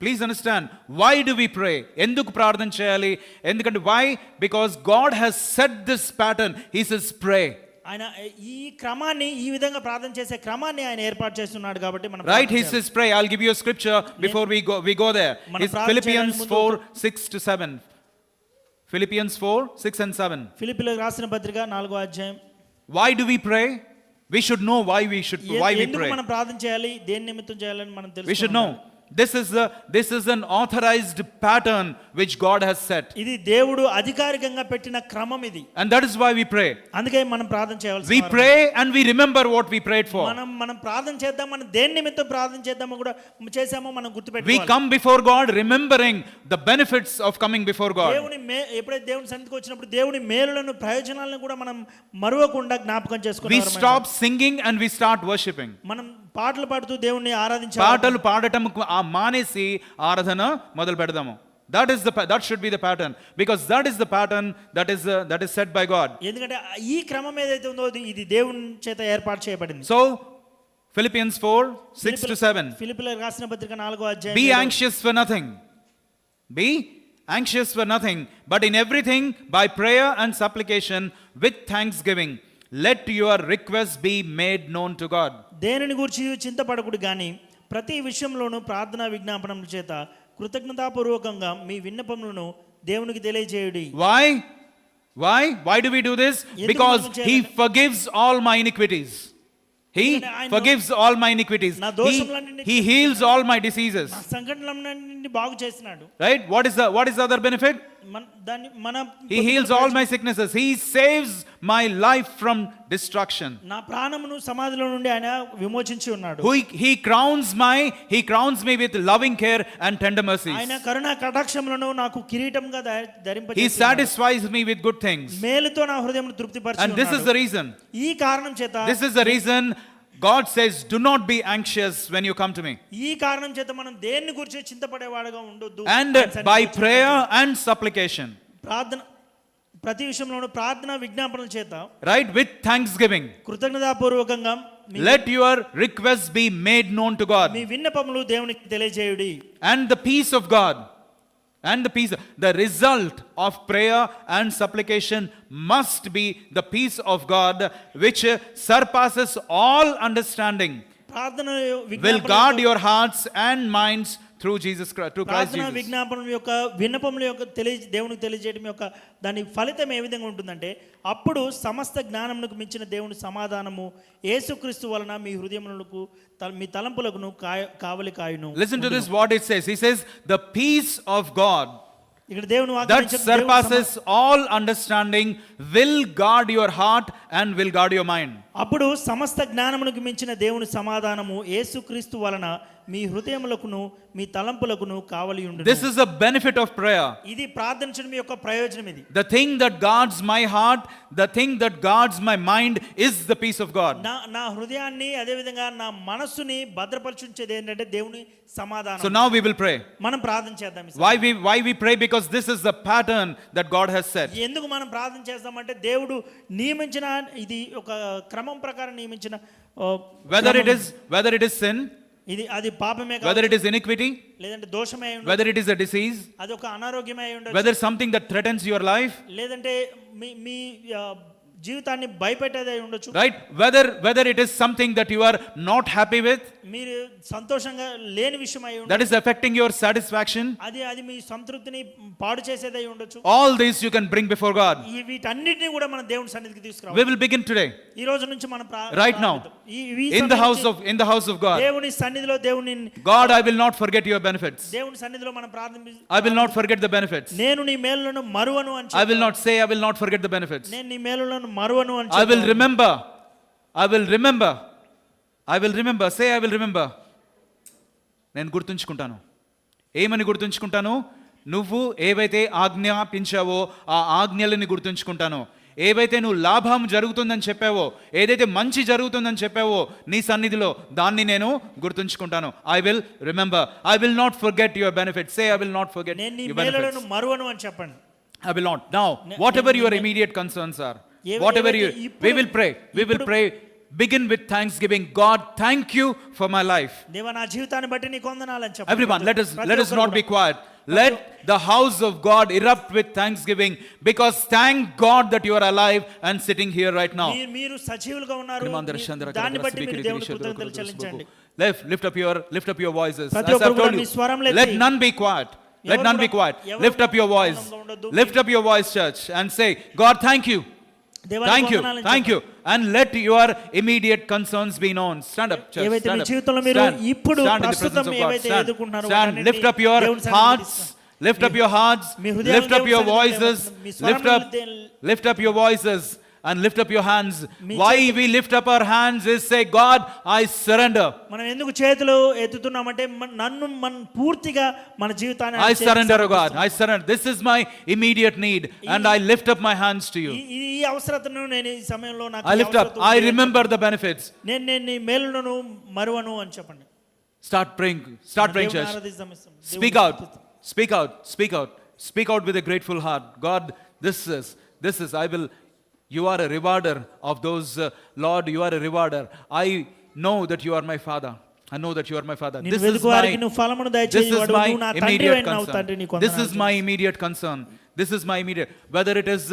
Please understand, why do we pray? ఎందుకు ప్రార్థన చేయాలి? ఎందుకంటే why? Because God has set this pattern. He says pray. ఆయన ఈ క్రమాన్ని, ఈ విధంగా ప్రార్థన చేసే క్రమాన్ని ఆయన ఏర్పాటు చేస్తున్నాడు కాబట్టి మనం Right, he says pray. I'll give you a scripture before we go there. It's Philippians 4:6-7. Philippians 4:6 and 7. ఫిలిప్పీయులకు రాసిన పత్రిక 4వ అధ్యాయం. Why do we pray? We should know why we pray. ఎందుకు మనం ప్రార్థన చేయాలి, దేని నిమిత్తం చేయాలని మనం తెలుసుకోవాలి. We should know. This is an authorized pattern which God has set. ఇది దేవుడు అధికారికంగా పెట్టిన క్రమం ఇది. And that is why we pray. అందుకే మనం ప్రార్థన చేయాలి. We pray and we remember what we prayed for. మనం ప్రార్థన చేద్దాం, మనం దేని నిమిత్తం ప్రార్థన చేద్దామో కూడా చేసామో మనం గుర్తుపెట్టుకోవాలి. We come before God remembering the benefits of coming before God. ఎప్పుడైతే దేవుని సన్నిధికి వచ్చినప్పుడు దేవుని మేలులను, ప్రయోజనాలను కూడా మనం మరువకుండా జ్ఞాపకం చేసుకుంటాం. We stop singing and we start worshiping. మనం పాటలు పాడుతూ దేవుణ్ణి ఆరాధించాలి. పాటలు పాడటం మానేసి ఆరాధన మొదలు పెడదాము. That should be the pattern, because that is the pattern that is set by God. ఎందుకంటే ఈ క్రమం ఏదైతే ఉందో ఇది దేవుని చేత ఏర్పాటు చేయబడింది. So Philippians 4:6-7. ఫిలిప్పీయులకు రాసిన పత్రిక 4వ అధ్యాయం. Be anxious for nothing. Be anxious for nothing, but in everything by prayer and supplication with thanksgiving let your requests be made known to God. దేనిని గురించి చింతపడకుడు గాని ప్రతి విషయంలోనూ ప్రార్థనా విజ్ఞాపనముల చేత కృతజ్ఞతాపూర్వకంగా మీ విన్నపములను దేవునికి తెలియజేయుడి. Why do we do this? Because he forgives all my iniquities. He forgives all my iniquities. He heals all my diseases. నా సంకటములన్నిటిని బాగు చేసినాడు. Right? What is the other benefit? He heals all my sicknesses. He saves my life from destruction. నా ప్రాణమును సమాధిలో నుండి ఆయన విమోచించి ఉన్నాడు. He crowns me with loving care and tender mercies. ఆయన కరుణా కటాక్షములను నాకు కిరీటంగా ధరింపజేసి He satisfies me with good things. మేలుతో నా హృదయమును తృప్తిపరచును. And this is the reason. ఈ కారణం చేత This is the reason God says, do not be anxious when you come to me. ఈ కారణం చేత మనం దేన్ని గురించి చింతపడేవాడుగా ఉండొద్దు. And by prayer and supplication. ప్రార్థన ప్రతి విషయంలోనూ ప్రార్థన విజ్ఞాపనల చేత, right, with thanksgiving, కృతజ్ఞతాపూర్వకంగా let your requests be made known to God. మీ విన్నపములు దేవునికి తెలియజేయుడి. And the peace of God, the result of prayer and supplication must be the peace of God which surpasses all understanding, will guard your hearts and minds through Jesus Christ, through Christ Jesus. విజ్ఞాపనం యొక్క విన్నపముల యొక్క దేవునికి తెలియజేయడం యొక్క దాని ఫలితం ఏ విధంగా ఉంటుందంటే, అప్పుడు సమస్త జ్ఞానమునకు మించిన దేవుని సమాధానము యేసుక్రీస్తు వలన మీ హృదయములకు మీ తలంపులకు కావలి కాయును. Listen to this, what it says. He says the peace of God ఇక్కడ దేవుని that surpasses all understanding will guard your heart and will guard your mind. అప్పుడు సమస్త జ్ఞానమునకు మించిన దేవుని సమాధానము యేసుక్రీస్తు వలన మీ హృదయములకును మీ తలంపులకును కావలి ఉండును. This is a benefit of prayer. ఇది ప్రార్థన చేయడం యొక్క ప్రయోజనం ఇది. The thing that guards my heart, the thing that guards my mind is the peace of God. నా హృదయాన్ని అదే విధంగా నా మనస్సుని భద్రపరచుంచేది ఏంటంటే దేవుని సమాధానం. So now we will pray. మనం ప్రార్థన చేద్దాం. Why we pray? Because this is the pattern that God has set. ఎందుకు మనం ప్రార్థన చేస్తామంటే దేవుడు నియమించిన ఇది ఒక క్రమం ప్రకారం నియమించిన, whether it is sin, ఇది అది పాపమే కాదు, whether it is iniquity, లేదంటే దోషమే అయి ఉండొచ్చు, whether it is a disease, అది ఒక అనారోగ్యమే అయి ఉండొచ్చు, whether something that threatens your life, లేదంటే మీ జీవితాన్ని భయపెట్టేదే ఉండొచ్చు, right, whether it is something that you are not happy with, మీరు సంతోషంగా లేని విషయం అయి ఉండొచ్చు, that is affecting your satisfaction, అది మీ సంతృప్తిని పాడు చేసేదే ఉండొచ్చు. all these you can bring before God. వీటన్నిటిని కూడా మనం దేవుని సన్నిధికి తీసుకురావాలి. We will begin today, ఈ రోజు నుంచి మనం right now, in the house of God. దేవుని సన్నిధిలో దేవుని God, I will not forget your benefits. దేవుని సన్నిధిలో మనం ప్రార్థన, I will not forget the benefits. నేను నీ మేలులను మరువను అని I will not say I will not forget the benefits. నేను నీ మేలులను మరువను అని I will remember. Say I will remember. నేను గుర్తుంచుకుంటాను. ఏమని గుర్తుంచుకుంటాను? నువ్వు ఏవైతే ఆజ్ఞాపించావో ఆ ఆజ్ఞలని గుర్తుంచుకుంటాను. ఏవైతే నువ్వు లాభం జరుగుతుందని చెప్పావో, ఏదైతే మంచి జరుగుతుందని చెప్పావో నీ సన్నిధిలో, దాన్ని నేను గుర్తుంచుకుంటాను. I will remember. I will not forget your benefits. Say I will not forget your benefits. నేను నీ మేలులను మరువను అని చెప్పండి. I will not. Now, whatever your immediate concerns are, whatever we will pray. Begin with thanksgiving. God, thank you for my life. దేవా నా జీవితాన్ని బట్టి నీకు వందనాలు అని చెప్పండి. Everyone, let us not be quiet. Let the house of God erupt with thanksgiving, because thank God that you are alive and sitting here right now. మీరు సజీవులుగా ఉన్నారు, దాన్ని బట్టి మీరు దేవునికి కృతజ్ఞతలు చెల్లించండి. Lift up your voices. As I have told you, let none be quiet. Let none be quiet. Lift up your voice. Lift up your voice, church, and say, God, thank you. Thank you. And let your immediate concerns be known. Stand up, church. ఏవైతే మీ జీవితంలో మీరు ఇప్పుడు ప్రస్తుతం ఏవైతే ఎదుర్కొంటున్నారో, stand. Lift up your hearts. Lift up your hearts. Lift up your voices. Lift up your voices. And lift up your hands. Why we lift up our hands is say, God, I surrender. మనం ఎందుకు చేతులు ఎత్తుతున్నామంటే నన్ను పూర్తిగా మన జీవితాన్ని I surrender, God. I surrender. This is my immediate need and I lift up my hands to you. ఈ అవసరతను నేను ఈ సమయంలో నాకు I lift up. I remember the benefits. నేను నీ మేలులను మరువను అని చెప్పండి. Start praying, church. Speak out. Speak out. Speak out. Speak out with a grateful heart. God, this is, I will, you are a rewarder of those, Lord, you are a rewarder. I know that you are my Father. I know that you are my Father. నిన్ను This is వెతుకు వారికి నువ్వు ఫలమును this దయచేయువాడు, is my నువ్వు నా తండ్రి immediate అయినావు తండ్రి, నీకు concern. This వందనాలు is my immediate concern. This is my immediate. Whether it is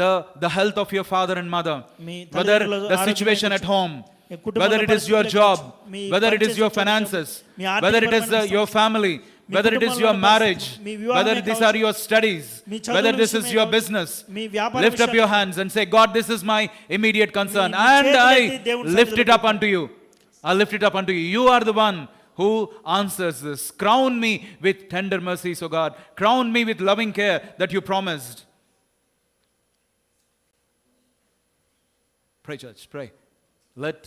the health of your father and mother, me whether తల్లిదండ్రుల the ఆరోగ్యం situation at home, కుటుంబంలో whether it is your పరిస్థితుల job, గురించి, మీ whether it is పనిచేసే your చోట, finances, మీ ఆర్థిక whether it is పరమైన your family, me whether it is కుటుంబంలో your ఉన్న marriage, పరిస్థితి, మీ వివాహమే whether these are కావచ్చు, your studies, మీ చదువుల whether this is విషయమే your కావచ్చు, business, మీ వ్యాపార lift up your hands and say, God, this is my immediate concern, me and చేతులెత్తి I దేవుని lift it సన్నిధిలో up unto you. I lift it up unto you. You are the one who answers this. Crown me with tender mercies, O God. Crown me with loving care that you promised. Pray, church, pray. Let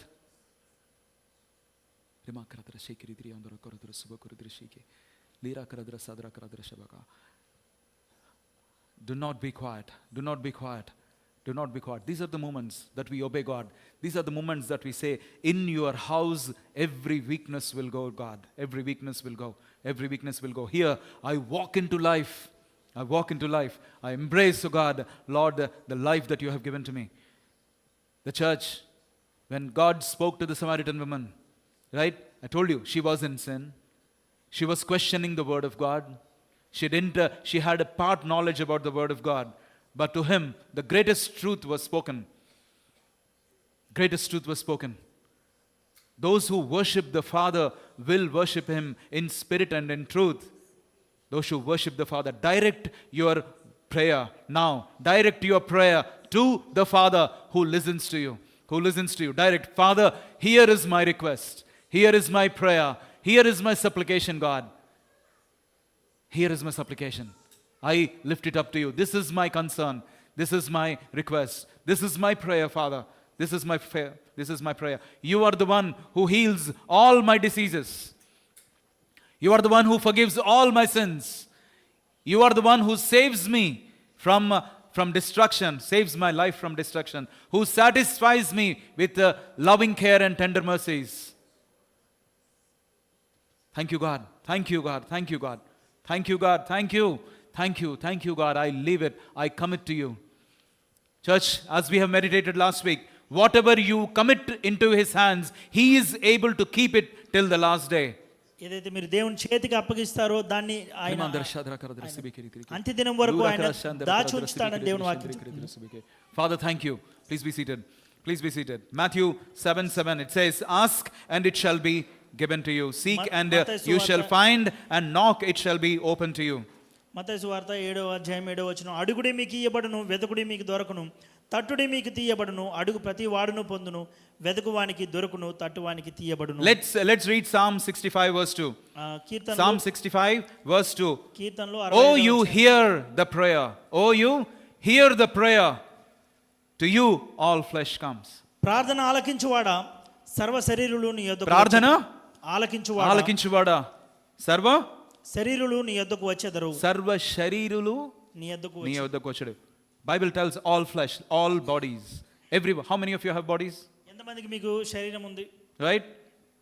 do not be quiet. Do not be quiet. Do not be quiet. These are the moments that we obey God. These are the moments that we say, in your house, every weakness will go, God. Every weakness will go. Every weakness will go. Here, I walk into life. I walk into life. I embrace, oh God, Lord, the life that you have given to me. The church, when God spoke to the Samaritan woman, right? I told you, she was in sin. She was questioning the word of God. She had a part knowledge about the word of God. But to him, the greatest truth was spoken. Greatest truth was spoken. Those who worship the Father will worship him in spirit and in truth. Those who worship the Father, direct your prayer now. Direct your prayer to the Father who listens to you. Who listens to you. Direct, Father, here is my request. Here is my prayer. Here is my supplication, God. Here is my supplication. I lift it up to you. This is my concern. This is my request. This is my prayer, Father. This is my prayer. This is my prayer. You are the one who heals all my diseases. You are the one who forgives all my sins. You are the one who saves me from destruction, saves my life from destruction, who satisfies me with loving care and tender mercies. Thank you, God. Thank you, God. Thank you, God. Thank you, God. Thank you. Thank you. Thank you, God. I leave it. I commit to you. Church, as we have meditated last week, whatever you commit into his hands, he is able to keep it till the last day. ఏదైతే మీరు దేవుని చేతికి అప్పగిస్తారో దాన్ని ఆయన అంత్యదినం వరకు ఆయన దాచి ఉంచుతాడని దేవుని వాక్యం. Father, thank you. Please be seated. Please be seated. Matthew 7:7, it says, ask and it shall be given to you. Seek and you shall find, and knock it shall be open to you. మత్తయి సువార్త 7వ అధ్యాయం 7వ వచనం, అడుగుడి మీకు ఇయ్యబడును, వెతుకుడి మీకు దొరకును, తట్టుడి మీకు తీయబడును, అడుగు ప్రతి వాడును పొందును, వెతుకువానికి దొరకును, తట్టువానికి తీయబడును. Let's read Psalm 65 verse 2. Psalm 65 verse 2. కీర్తనలో Oh, you hear the prayer. Oh, you hear the prayer. To you all flesh comes. ప్రార్థన ఆలకించువాడా సర్వ శరీరులు నీ యొద్దకు ప్రార్థన ఆలకించువాడా సర్వ శరీరులు నీ యొద్దకు వచ్చెదరు. సర్వ శరీరులు నీ యొద్దకు వచ్చెదరు. Bible tells all flesh, all bodies, everyone. How many of you have bodies? ఎంతమందికి మీకు శరీరం ఉంది? Right?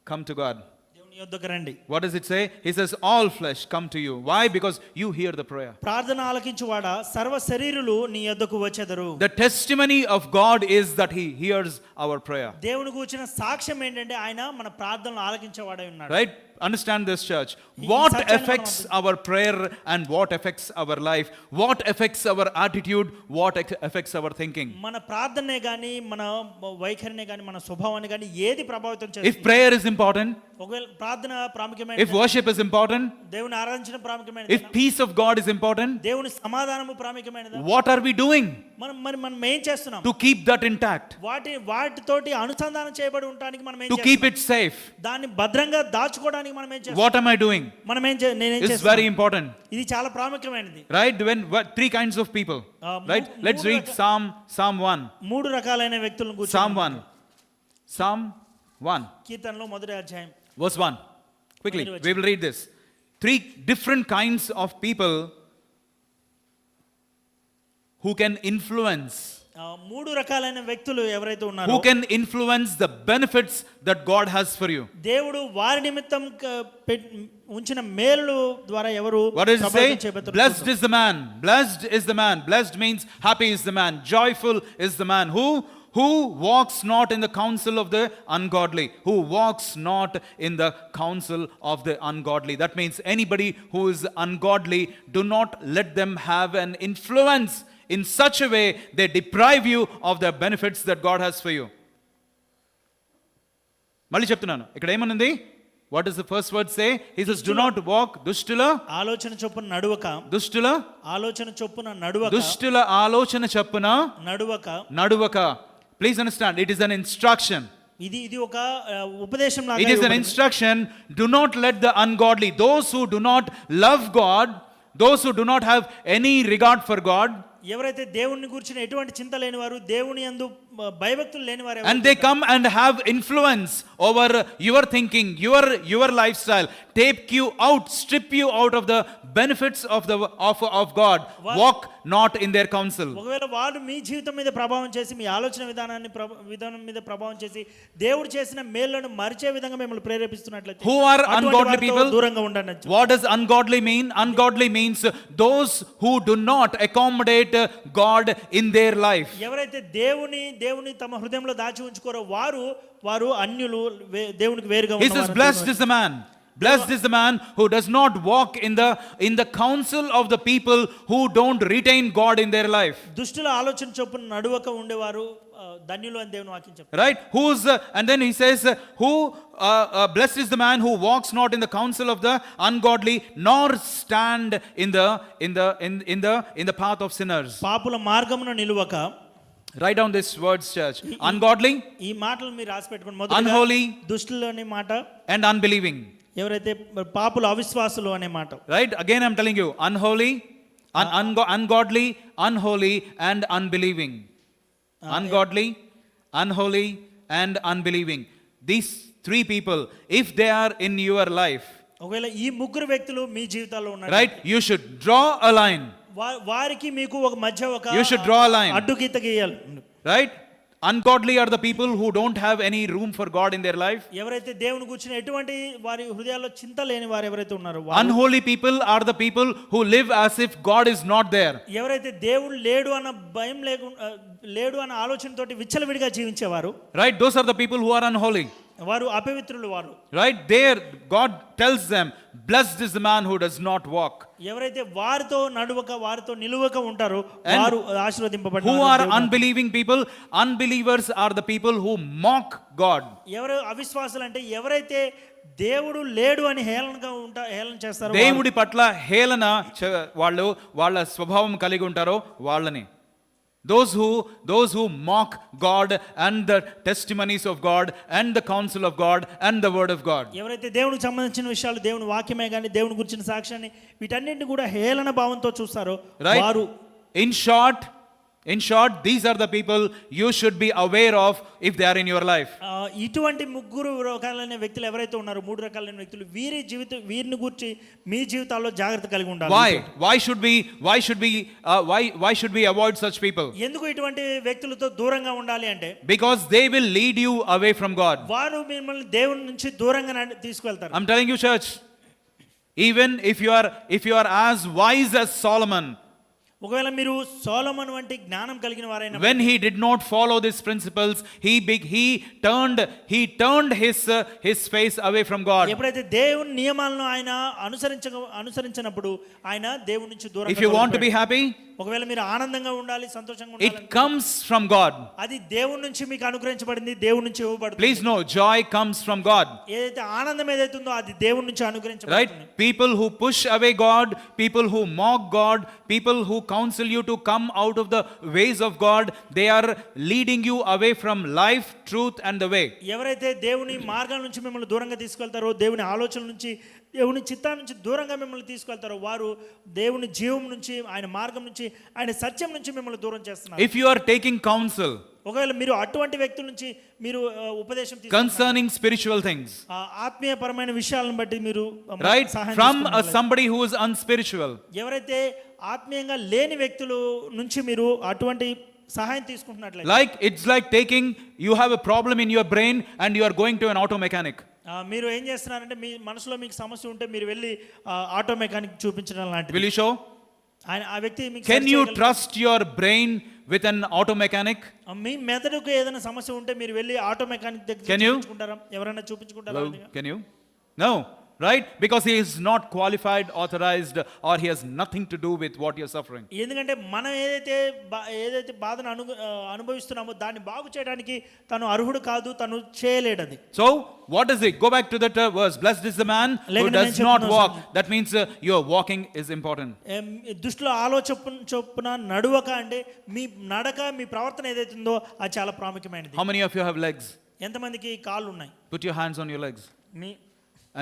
Come to God. దేవుని యొద్దకు రండి. What does it say? He says all flesh come to you. Why? Because you hear the prayer. ప్రార్థన ఆలకించువాడా సర్వ శరీరులు నీ యొద్దకు వచ్చెదరు. The testimony of God is that he hears our prayer. దేవుని గురించిన సాక్ష్యం ఏంటంటే ఆయన మన ప్రార్థనలు ఆలకించేవాడై ఉన్నాడు. Right? Understand this, church. What affects our prayer and what affects our life? What affects our attitude? What affects our thinking? మన ప్రార్థనే గాని మన వైఖరినే గాని మన స్వభావాన్ని గాని ఏది ప్రభావితం చేస్తుంది? If prayer is important, ఒకవేళ ప్రార్థన ప్రాముఖ్యమైనది, if worship is important, దేవుని ఆరాధించడం ప్రాముఖ్యమైనది, if peace of God is important, దేవుని సమాధానము ప్రాముఖ్యమైనది, what are we doing? మనం ఏం చేస్తున్నాం? To keep that intact. వాటితోటి అనుసంధానం చేయబడి ఉండడానికి మనం ఏం చేస్తున్నాం? To keep it safe. దాన్ని భద్రంగా దాచుకోవడానికి మనం ఏం చేస్తున్నాం? What am I doing? నేనేం చేస్తున్నాను? It's very important. ఇది చాలా ప్రాముఖ్యమైనది. Right? Three kinds of people. Right? Let's read Psalm 1. మూడు రకాలైన వ్యక్తులను గురించి. Psalm 1. కీర్తనలో మొదటి అధ్యాయం Verse 1. Quickly, we will read this. Three different kinds of people who can influence మూడు రకాలైన వ్యక్తులు ఎవరైతే who ఉన్నారో can influence the benefits that God has for you. దేవుడు వారి నిమిత్తం ఉంచిన మేలు ద్వారా ఎవరు What does it say? ప్రభావితం చేయబోతున్నారు? Blessed is the man. Blessed is the man. Blessed means happy is the man. Joyful is the man who walks not in the counsel of the ungodly. Who walks not in the counsel of the ungodly. That means anybody who is ungodly, do not let them have an influence in such a way they deprive you of the benefits that God has for you. మళ్ళీ చెప్తున్నాను, ఇక్కడ ఏమనుంది? What does the first word say? He says, do not walk దుష్టుల ఆలోచన చొప్పున నడువక, దుష్టుల ఆలోచన చొప్పున నడువక, దుష్టుల ఆలోచన చొప్పున నడువక. Please understand, it is an instruction. ఇది ఒక ఉపదేశం లాగా. It is an instruction. Do not let the ungodly, those who do not love God, those who do not have any regard for God, ఎవరైతే దేవుని గురించిన ఎటువంటి చింత లేని వారు, దేవుని యందు భయభక్తులు లేని వారు, and they come and have influence over your thinking, your lifestyle, take you out, strip you out of the benefits of God, walk not in their counsel. ఒకవేళ వారు మీ జీవితం మీద ప్రభావం చేసి, మీ ఆలోచన విధానం మీద ప్రభావం చేసి, దేవుడు చేసిన మేలులను మరిచే విధంగా మిమ్మల్ని ప్రేరేపిస్తున్నట్లయితే, Who are ungodly people? దూరంగా ఉండండి. What does ungodly mean? Ungodly means those who do not accommodate God in their life. ఎవరైతే దేవుని తమ హృదయంలో దాచి ఉంచుకోరో వారు అన్యులు, దేవునికి వేరుగా He says, blessed is the man. Blessed is the man who does not walk in the counsel of the people who don't retain God in their life. దుష్టుల ఆలోచన చొప్పున నడువక ఉండేవారు ధన్యులు అని దేవుని వాక్యం చెప్తారు. Right? And then he says, blessed is the man who walks not in the counsel of the ungodly, nor stand in the path of sinners. పాపుల మార్గమున నిలువక. Write down these words, church. Ungodly, ఈ మాటలు మీరు రాసి పెట్టుకోండి. మొదటగా unholy, దుష్టులు అనే మాట, and unbelieving. ఎవరైతే పాపులు, అవిశ్వాసులు అనే మాట. Right? Again I'm telling you, unholy, ungodly, unholy, and unbelieving. Ungodly, unholy, and unbelieving. These three people, if they are in your life, ఒకవేళ ఈ ముగ్గురు వ్యక్తులు మీ జీవితాల్లో ఉన్నారు, right, you should draw a line. వారికి మీకు ఒక మధ్య ఒక You should draw a line. అడ్డుగీత గీయాలి. Right? Ungodly are the people who don't have any room for God in their life. ఎవరైతే దేవుని గురించి ఎటువంటి వారి హృదయాల్లో చింత లేని వారు ఎవరైతే ఉన్నారో, Unholy people are the people who live as if God is not there. ఎవరైతే దేవుడు లేడు అన్న భయం లేడు అన్న ఆలోచనతోటి విచ్చలవిడిగా జీవించేవారు, Right? Those are the people who are unholy. వారు అపవిత్రులు. వారు, Right? There God tells them, blessed is the man who does not walk. ఎవరైతే వారితో నడువక, వారితో నిలువక ఉంటారో వారు ఆశీర్వదింపబడిన. Who are unbelieving people? Unbelievers are the people who mock God. ఎవరు అవిశ్వాసులు అంటే ఎవరైతే దేవుడు లేడు అని హేళన చేస్తారో, దేవుడి పట్ల హేళన వాళ్ళ స్వభావం కలిగి ఉంటారో వాళ్ళని. Those who mock God and the testimonies of God and the counsel of God and the word of God. ఎవరైతే దేవునికి సంబంధించిన విషయాలు, దేవుని వాక్యమే కానీ దేవుని గురించిన సాక్ష్యాన్ని వీటన్నిటిని కూడా హేళన భావంతో చూస్తారో వారు. In short, these are the people you should be aware of if they are in your life. ఇటువంటి ముగ్గురు రకాలైన వ్యక్తులు ఎవరైతే ఉన్నారో, మూడు రకాలైన వ్యక్తులు, వీరిని గురించి మీ జీవితాల్లో జాగ్రత్త కలిగి ఉండాలి. Why should we avoid such people? ఎందుకు ఇటువంటి వ్యక్తులతో దూరంగా ఉండాలి అంటే, because they will lead you away from God. వారు మిమ్మల్ని దేవుని నుంచి దూరంగా తీసుకెళ్తారు. I'm telling you, church, even if you are as wise as Solomon, ఒకవేళ మీరు సొలొమోను వంటి జ్ఞానం కలిగిన వారైనా, when he did not follow these principles, he turned his face away from God. ఎప్పుడైతే దేవుని నియమాలను ఆయన అనుసరించినప్పుడు ఆయన దేవుని నుంచి దూరంగా. If you want to be happy, ఒకవేళ మీరు ఆనందంగా ఉండాలి, సంతోషంగా ఉండాలి, it comes from God. అది దేవుని నుంచి మీకు అనుగ్రహించబడింది, దేవుని నుంచి ఇవ్వబడుతుంది. Please know, joy comes from God. ఏదైతే ఆనందం ఏదైతే ఉందో అది దేవుని నుంచి అనుగ్రహించబడుతుంది. Right? People who push away God, people who mock God, people who counsel you to come out of the ways of God, they are leading you away from life, truth and the way. ఎవరైతే దేవుని మార్గం నుంచి మిమ్మల్ని దూరంగా తీసుకెళ్తారో, దేవుని ఆలోచనల నుంచి, దేవుని చిత్తం నుంచి దూరంగా మిమ్మల్ని తీసుకెళ్తారో వారు దేవుని జీవం నుంచి, ఆయన మార్గం నుంచి, ఆయన సత్యం నుంచి మిమ్మల్ని దూరం చేస్తున్నారు. If you are taking counsel, ఒకవేళ మీరు అటువంటి వ్యక్తుల నుంచి మీరు ఉపదేశం concerning spiritual things, ఆత్మీయపరమైన విషయాలను బట్టి మీరు, right, from somebody who is unspiritual, ఎవరైతే ఆత్మీయంగా లేని వ్యక్తుల నుంచి మీరు అటువంటి సహాయం తీసుకుంటున్నట్లయితే, Like it's like taking, you have a problem in your brain and you are going to an auto mechanic. మీరు ఏం చేస్తున్నారంటే మీ మనసులో మీకు సమస్య ఉంటే మీరు వెళ్ళి ఆటో మెకానిక్ చూపించడం లాంటిది. Will you show? ఆ వ్యక్తి మీకు Can you trust your brain with an auto mechanic? మీ మెదడుకు ఏదైనా సమస్య ఉంటే మీరు వెళ్ళి ఆటో మెకానిక్ దగ్గర Can you? చూపించుకుంటారా? ఎవరైనా చూపించుకుంటారా? Can you? No. Right? Because he is not qualified, authorized, or he has nothing to do with what you're suffering. ఎందుకంటే మనం ఏదైతే బాధను అనుభవిస్తున్నామో దాన్ని బాగు చేయడానికి తను అర్హుడు కాదు, తను చేయలేడది. So what is it? Go back to that verse. Blessed is the man who does not walk. That means your walking is important. దుష్టుల చొప్పున నడువక అంటే మీ నడక, మీ ప్రవర్తన ఏదైతే ఉందో అది చాలా ప్రాముఖ్యమైనది. How many of you have legs? ఎంతమందికి కాళ్ళు ఉన్నాయి? Put your hands on your legs.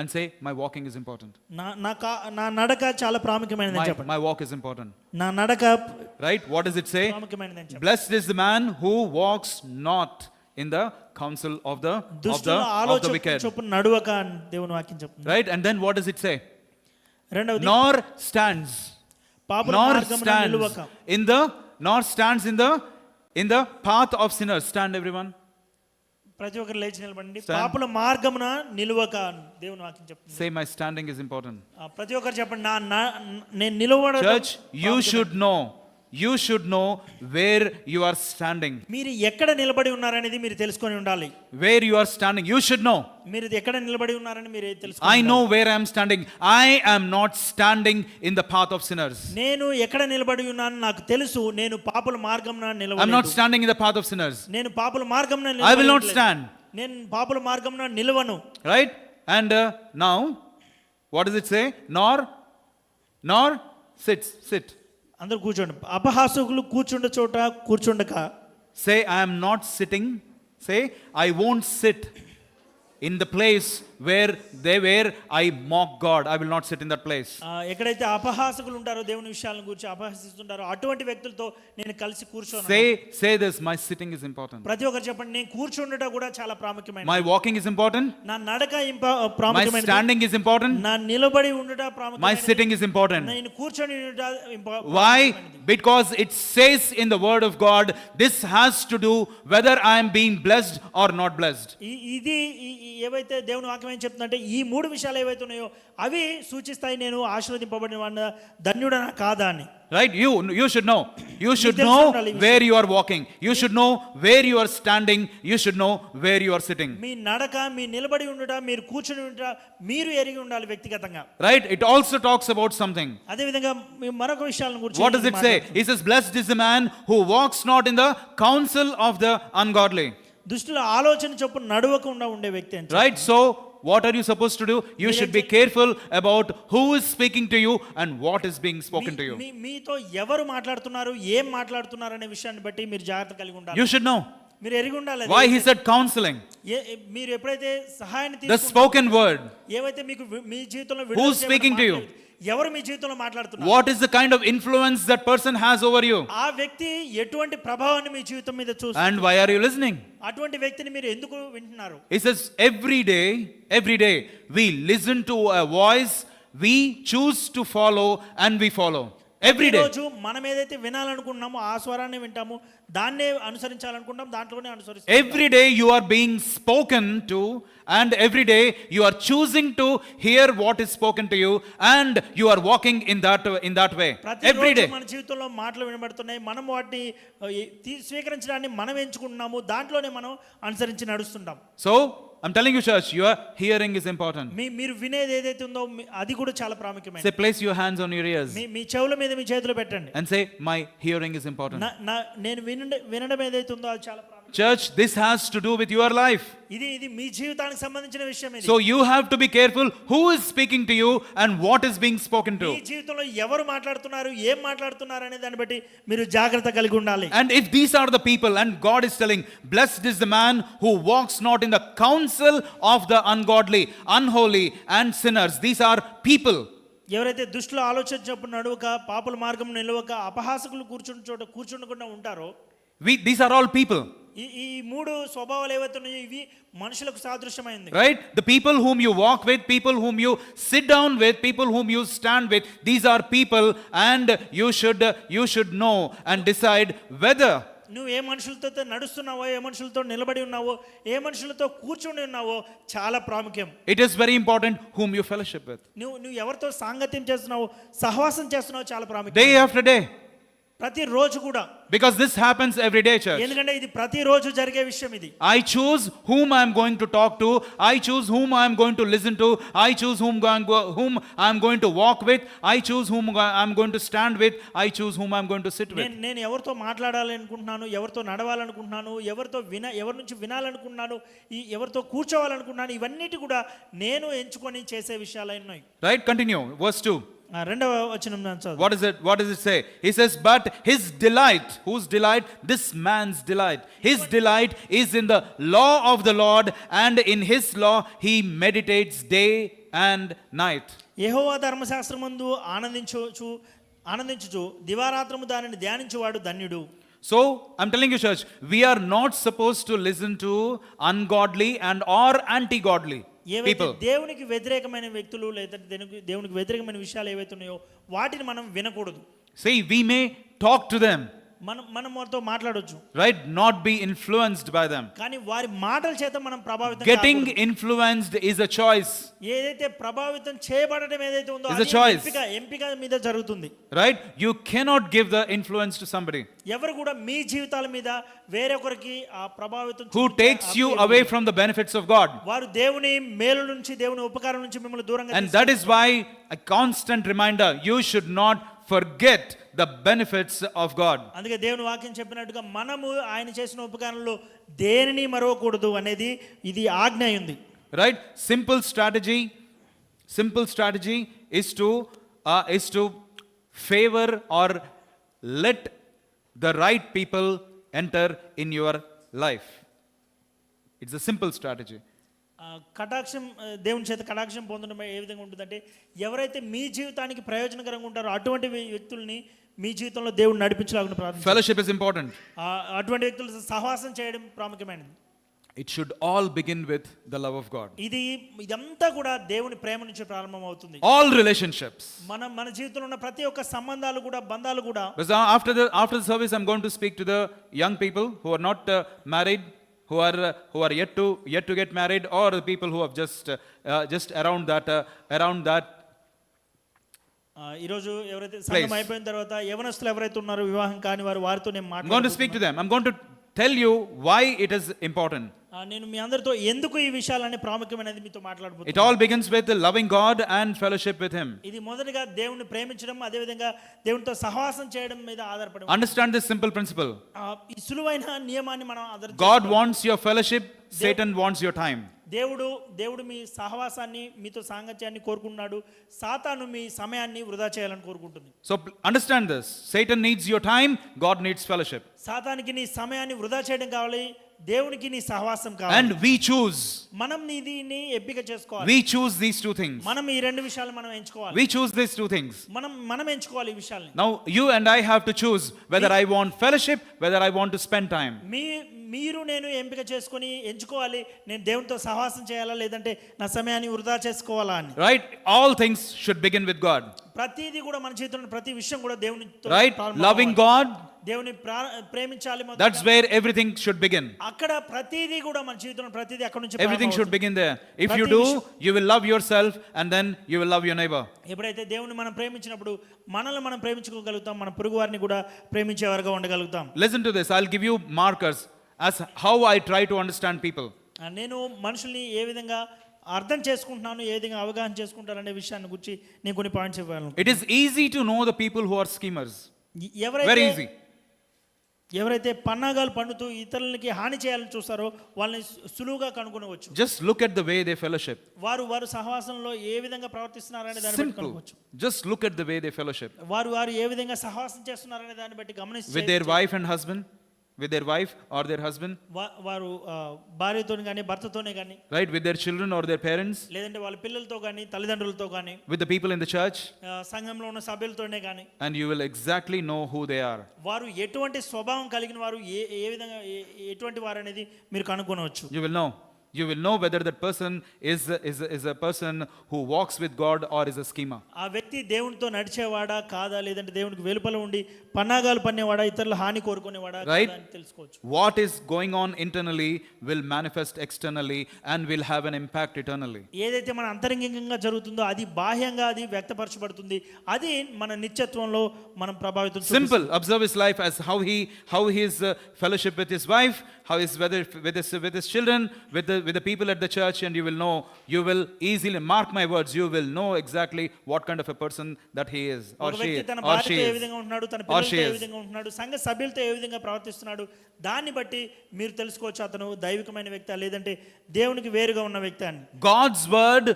And say, my walking is important. నా నడక చాలా ప్రాముఖ్యమైనది అని చెప్పండి. My walk is important. నా నడక, right? What does it say? ప్రాముఖ్యమైనది అని చెప్పండి. Blessed is the man who walks not in the counsel of the wicked. చొప్పున నడువక దేవుని వాక్యం చెప్తుంది. Right? And then what does it say? రెండవది, nor stands in the path of sinners. Stand everyone. ప్రతి ఒక్కరు లేచి నిలబడండి. పాపుల మార్గమున నిలువక దేవుని వాక్యం చెప్తుంది. Say, my standing is important. ప్రతి ఒక్కరు చెప్పండి, నేను నిలవడం. Church, you should know where you are standing. మీరు ఎక్కడ నిలబడి ఉన్నారనేది మీరు తెలుసుకొని ఉండాలి. Where you are standing, you should know. మీరు ఎక్కడ నిలబడి ఉన్నారని మీరు తెలుసుకోవాలి. I know where I am standing. I am not standing in the path of sinners. నేను ఎక్కడ నిలబడి ఉన్నానో నాకు తెలుసు. నేను పాపుల మార్గమున నిలవలేదు. I am not standing in the path of sinners. నేను పాపుల మార్గమున నిలవలేదు. I will not stand. నేను పాపుల మార్గమున నిలవను. Right? And now what does it say? Nor sit. అందరూ కూర్చోండి. అపహాసకులు కూర్చుండ చోట కూర్చుండక. Say, I am not sitting. Say, I won't sit in the place where I mock God. I will not sit in that place. ఎక్కడైతే అపహాసకులు ఉంటారో, దేవుని విషయాలను గురించి అపహసిస్తుంటారో అటువంటి వ్యక్తులతో నేను కలిసి కూర్చోను. Say this, my sitting is important. ప్రతి ఒక్కరు చెప్పండి, నేను కూర్చుండట కూడా చాలా ప్రాముఖ్యమైనది. My walking is important. నా నడక ప్రాముఖ్యమైనది. My standing is important. నా నిలబడి ఉండుట ప్రాముఖ్యమైనది. My sitting is important. నేను కూర్చొని ఉండుట important. Why? Because it says in the word of God, this has to do whether I am being blessed or not blessed. ఇది ఏవైతే దేవుని వాక్యం ఏం చెప్తుందంటే, ఈ మూడు విషయాలు ఏవైతే ఉన్నాయో అవి సూచిస్తాయి నేను ఆశీర్వదింపబడిన వాడిని, ధన్యుడనా కాదా అని. Right? You should know. You should know where you are walking. You should know where you are standing. You should know where you are sitting. మీ నడక, మీ నిలబడి ఉండుట, మీరు కూర్చుని ఉండుట మీరు ఎరిగి ఉండాలి వ్యక్తిగతంగా. Right? It also talks about something. అదే విధంగా మరొక విషయాలను గురించి. What does it say? It says, blessed is the man who walks not in the counsel of the ungodly. దుష్టుల ఆలోచన చొప్పున నడువకుండా ఉండే వ్యక్తి అంటే. Right? So what are you supposed to do? You should be careful about who is speaking to you and what is being spoken to you. మీతో ఎవరు మాట్లాడుతున్నారు, ఏం మాట్లాడుతున్నారు అనే విషయాన్ని బట్టి మీరు జాగ్రత్త కలిగి ఉండాలి. You should know. మీరు ఎరిగి ఉండాలి. Why he said counseling? మీరు ఎప్పుడైతే సహాయాన్ని the spoken word. ఏవైతే మీకు మీ జీవితంలో who is speaking to you? ఎవరు మీ జీవితంలో మాట్లాడుతున్నారు? What is the kind of influence that person has over you? ఆ వ్యక్తి ఎటువంటి ప్రభావాన్ని మీ జీవితం మీద చూస్తారు? And why are you listening? అటువంటి వ్యక్తిని మీరు ఎందుకు వింటున్నారు? It says every day we listen to a voice, we choose to follow and we follow. Every day. రోజు మనం ఏదైతే వినాలనుకుంటున్నామో ఆ స్వరాన్ని వింటాము, దాన్నే అనుసరించాలనుకుంటాం, దాంట్లోనే అనుసరిస్తాం. Every day you are being spoken to and every day you are choosing to hear what is spoken to you and you are walking in that way. Every day. మన జీవితంలో మాటలు వినబడుతున్నాయి, మనం వాటిని స్వీకరించడాన్ని మనం ఎంచుకుంటున్నాము, దాంట్లోనే మనం అనుసరించి నడుస్తుంటాం. So I'm telling you, church, your hearing is important. మీరు వినేది ఏదైతే ఉందో అది కూడా చాలా ప్రాముఖ్యమైనది. Say, place your hands on your ears. మీ చెవుల మీద మీ చేతులు పెట్టండి. And say, my hearing is important. నేను వినడం ఏదైతే ఉందో అది చాలా ప్రాముఖ్యమైనది. Church, this has to do with your life. ఇది మీ జీవితానికి సంబంధించిన విషయం ఇది. So you have to be careful who is speaking to you and what is being spoken to. మీ జీవితంలో ఎవరు మాట్లాడుతున్నారు, ఏం మాట్లాడుతున్నారు అనే దాన్ని బట్టి మీరు జాగ్రత్త కలిగి ఉండాలి. And if these are the people, and God is telling, blessed is the man who walks not in the counsel of the ungodly, unholy and sinners. These are people. ఎవరైతే దుష్టుల ఆలోచన చొప్పున నడువక, పాపుల మార్గం నిలవక, అపహాసకులు కూర్చున్న చోట కూర్చుండకుండా ఉంటారో, these are all people. ఈ మూడు స్వభావాలు ఏవైతే ఉన్నాయో ఇవి మనుషులకు సాదృశ్యమైంది. Right? The people whom you walk with, people whom you sit down with, people whom you stand with, these are people, and you should know and decide whether నువ్వు ఏ మనుషులతో నడుస్తున్నావో, ఏ మనుషులతో నిలబడి ఉన్నావో, ఏ మనుషులతో కూర్చొని ఉన్నావో చాలా ప్రాముఖ్యం. It is very important whom you fellowship with. నువ్వు ఎవరితో సాంగత్యం చేస్తున్నావో, సహవాసం చేస్తున్నావో చాలా ప్రాముఖ్యం. Day after day. ప్రతి రోజు కూడా. Because this happens every day, church. ఎందుకంటే ఇది ప్రతి రోజు జరిగే విషయం ఇది. I choose whom I am going to talk to. I choose whom I am going to listen to. I choose whom I am going to walk with. I choose whom I am going to stand with. I choose whom I am going to sit with. నేను ఎవరితో మాట్లాడాలనుకుంటున్నాను, ఎవరితో నడవాలనుకుంటున్నాను, ఎవరి నుంచి వినాలనుకుంటున్నాను, ఎవరితో కూర్చోవాలనుకుంటున్నాను, ఇవన్నిటి కూడా నేను ఎంచుకొని చేసే విషయాలు ఉన్నాయి. Right? Continue. Verse 2. రెండవ వచనం చదువు. What does it say? He says, but his delight, whose delight? This man's delight. His delight is in the law of the Lord, and in his law he meditates day and night. యెహోవా ధర్మశాస్త్రమందు ఆనందించుచు దివారాత్రము దానిని ధ్యానించువాడు ధన్యుడు. So, I'm telling you, church, we are not supposed to listen to ungodly and or anti-godly people. దేవునికి వ్యతిరేకమైన వ్యక్తులు లేదా దేవునికి వ్యతిరేకమైన విషయాలు ఏవైతే ఉన్నాయో వాటిని మనం వినకూడదు. See, we may talk to them. మనం వారితో మాట్లాడొచ్చు. Right? Not be influenced by them. కానీ వారి మాటల చేత మనం ప్రభావితం Getting influenced is a choice. ఏదైతే ప్రభావితం చేయబడడం ఏదైతే ఉందో అది ఎంపిక మీద జరుగుతుంది. Right? You cannot give the influence to somebody ఎవరు కూడా మీ జీవితాల మీద వేరొకరికి ఆ ప్రభావితం who takes you away from the benefits of God. వారు దేవుని మేలు నుంచి, దేవుని ఉపకారం నుంచి మిమ్మల్ని దూరంగా And that is why a constant reminder, you should not forget the benefits of God. అందుకే దేవుని వాక్యం చెప్పినట్టుగా మనము ఆయన చేసిన ఉపకారంలో దేనిని మరవకూడదు అనేది ఇది ఆజ్ఞ ఉంది. Right? Simple strategy is to favor or let the right people enter in your life. It's a simple strategy. కటాక్షం, దేవుని చేత కటాక్షం పొందడం ఏ విధంగా ఉంటుందంటే, ఎవరైతే మీ జీవితానికి ప్రయోజనకరంగా ఉంటారో అటువంటి వ్యక్తుల్ని మీ జీవితంలో దేవుడు నడిపించాలని ప్రార్థన. Fellowship is important. అటువంటి వ్యక్తులతో సహవాసం చేయడం ప్రాముఖ్యమైనది. It should all begin with the love of God. ఇదంతా కూడా దేవుని ప్రేమ నుంచి ప్రారంభం అవుతుంది. All relationships. మన జీవితంలో ఉన్న ప్రతి ఒక్క సంబంధాలు కూడా, బంధాలు కూడా. After the service, I'm going to speak to the young people who are not married, who are yet to get married, or the people who have just around that. ఈ రోజు ఎవరైతే సంగమం అయిపోయిన తర్వాత యవనస్తులు ఎవరైతే ఉన్నారో వివాహం కాని వారితో నేను మాట్లాడుతున్నాను. I'm going to speak to them. I'm going to tell you why it is important. నేను మీ అందరితో ఎందుకు ఈ విషయాలన్నీ ప్రాముఖ్యమైనది మీతో మాట్లాడబోతున్నాను. It all begins with loving God and fellowship with him. ఇది మొదటిగా దేవుని ప్రేమించడం, అదే విధంగా దేవునితో సహవాసం చేయడం మీద ఆధారపడి. Understand this simple principle. ఈ సులువైన నియమాన్ని మనం God wants your fellowship, Satan wants your time. దేవుడు మీ సహవాసాన్ని, మీతో సాంగత్యాన్ని కోరుకుంటున్నాడు. సాతాను మీ సమయాన్ని వృధా చేయాలని కోరుకుంటుంది. So understand this. Satan needs your time, God needs fellowship. సాతానికి నీ సమయాన్ని వృధా చేయడం కావాలి, దేవునికి నీ సహవాసం కావాలి. And we choose. మనం దీన్ని ఎంపిక చేసుకోవాలి. We choose these two things. మనం ఈ రెండు విషయాలు మనం ఎంచుకోవాలి. We choose these two things. మనం ఎంచుకోవాలి ఈ విషయాల్ని. Now you and I have to choose whether I want fellowship, whether I want to spend time. మీరు నేను ఎంపిక చేసుకొని ఎంచుకోవాలి, నేను దేవునితో సహవాసం చేయాలా లేదంటే నా సమయాన్ని వృధా చేసుకోవాలా అని. Right? All things should begin with God. ప్రతిదీ కూడా మన జీవితంలో ప్రతి విషయం కూడా దేవునితో. Right? Loving God. దేవుని ప్రేమించాలి. That's where everything should begin. అక్కడ ప్రతిదీ కూడా మన జీవితంలో ప్రతిదీ అక్కడ నుంచి everything should begin there. If you do, you will love yourself and then you will love your neighbor. ఎప్పుడైతే దేవుని మనం ప్రేమించినప్పుడు మనల్ని మనం ప్రేమించుకోగలుగుతాం, మన పొరుగు వారిని కూడా ప్రేమించేవారుగా ఉండగలుగుతాం. Listen to this. I'll give you markers as how I try to understand people. నేను మనుషుల్ని ఏ విధంగా అర్థం చేసుకుంటున్నాను, ఏ విధంగా అవగాహన చేసుకుంటారనే విషయాన్ని గురించి నేను కొన్ని పాయింట్స్ ఇవ్వాలి. It is easy to know the people who are schemers. Very easy. ఎవరైతే పన్నాగాలు పన్నుతూ ఇతరులకి హాని చేయాలని చూస్తారో వాళ్ళని సులువుగా కనుగొనవచ్చు. Just look at the way they fellowship. వారు సహవాసంలో ఏ విధంగా ప్రవర్తిస్తున్నారనే దాన్ని బట్టి కనుగొనవచ్చు. Just look at the way they fellowship. వారు ఏ విధంగా సహవాసం చేస్తున్నారనే దాన్ని బట్టి గమనించి. With their wife and husband, with their wife or their husband, వారు భార్యతోని గాని భర్తతోనే గాని, right, with their children or their parents, లేదంటే వాళ్ళ పిల్లలతో గాని తల్లిదండ్రులతో గాని, with the people in the church, సంఘంలో ఉన్న సభ్యులతోనే గాని, and you will exactly know who they are. వారు ఎటువంటి స్వభావం కలిగిన వారు, ఏ విధంగా ఎటువంటి వారు అనేది మీరు కనుగొనవచ్చు. You will know. You will know whether that person is a person who walks with God or is a schemer. ఆ వ్యక్తి దేవునితో నడిచేవాడా కాదా, లేదంటే దేవునికి వెలుపల ఉండి పన్నాగాలు పన్నేవాడా, ఇతరుల హాని కోరుకునేవాడా Right? కాదా అని తెలుసుకోవచ్చు. What is going on internally will manifest externally and will have an impact eternally. ఏదైతే మన అంతరంగికంగా జరుగుతుందో అది బాహ్యంగా అది వ్యక్తపరచబడుతుంది. అది మన నిత్యత్వంలో మనం ప్రభావితం చూపిస్తుంది. Simple. Observe his life as how his fellowship with his wife, how his whether with his children, with the people at the church, and you will know. You will easily mark my words. You will know exactly what kind of a person that he is or ఒక she వ్యక్తి తన or she భార్యతో ఏ is. విధంగా ఉంటున్నాడు, తన Or పిల్లలతో she A is. విధంగా ఉంటున్నాడు, సంఘ సభ్యులతో ఏ విధంగా ప్రవర్తిస్తున్నాడు, దాన్ని బట్టి మీరు తెలుసుకోవచ్చు అతను దైవికమైన వ్యక్తి లేదంటే దేవునికి వేరుగా ఉన్న వ్యక్తి అని. God's word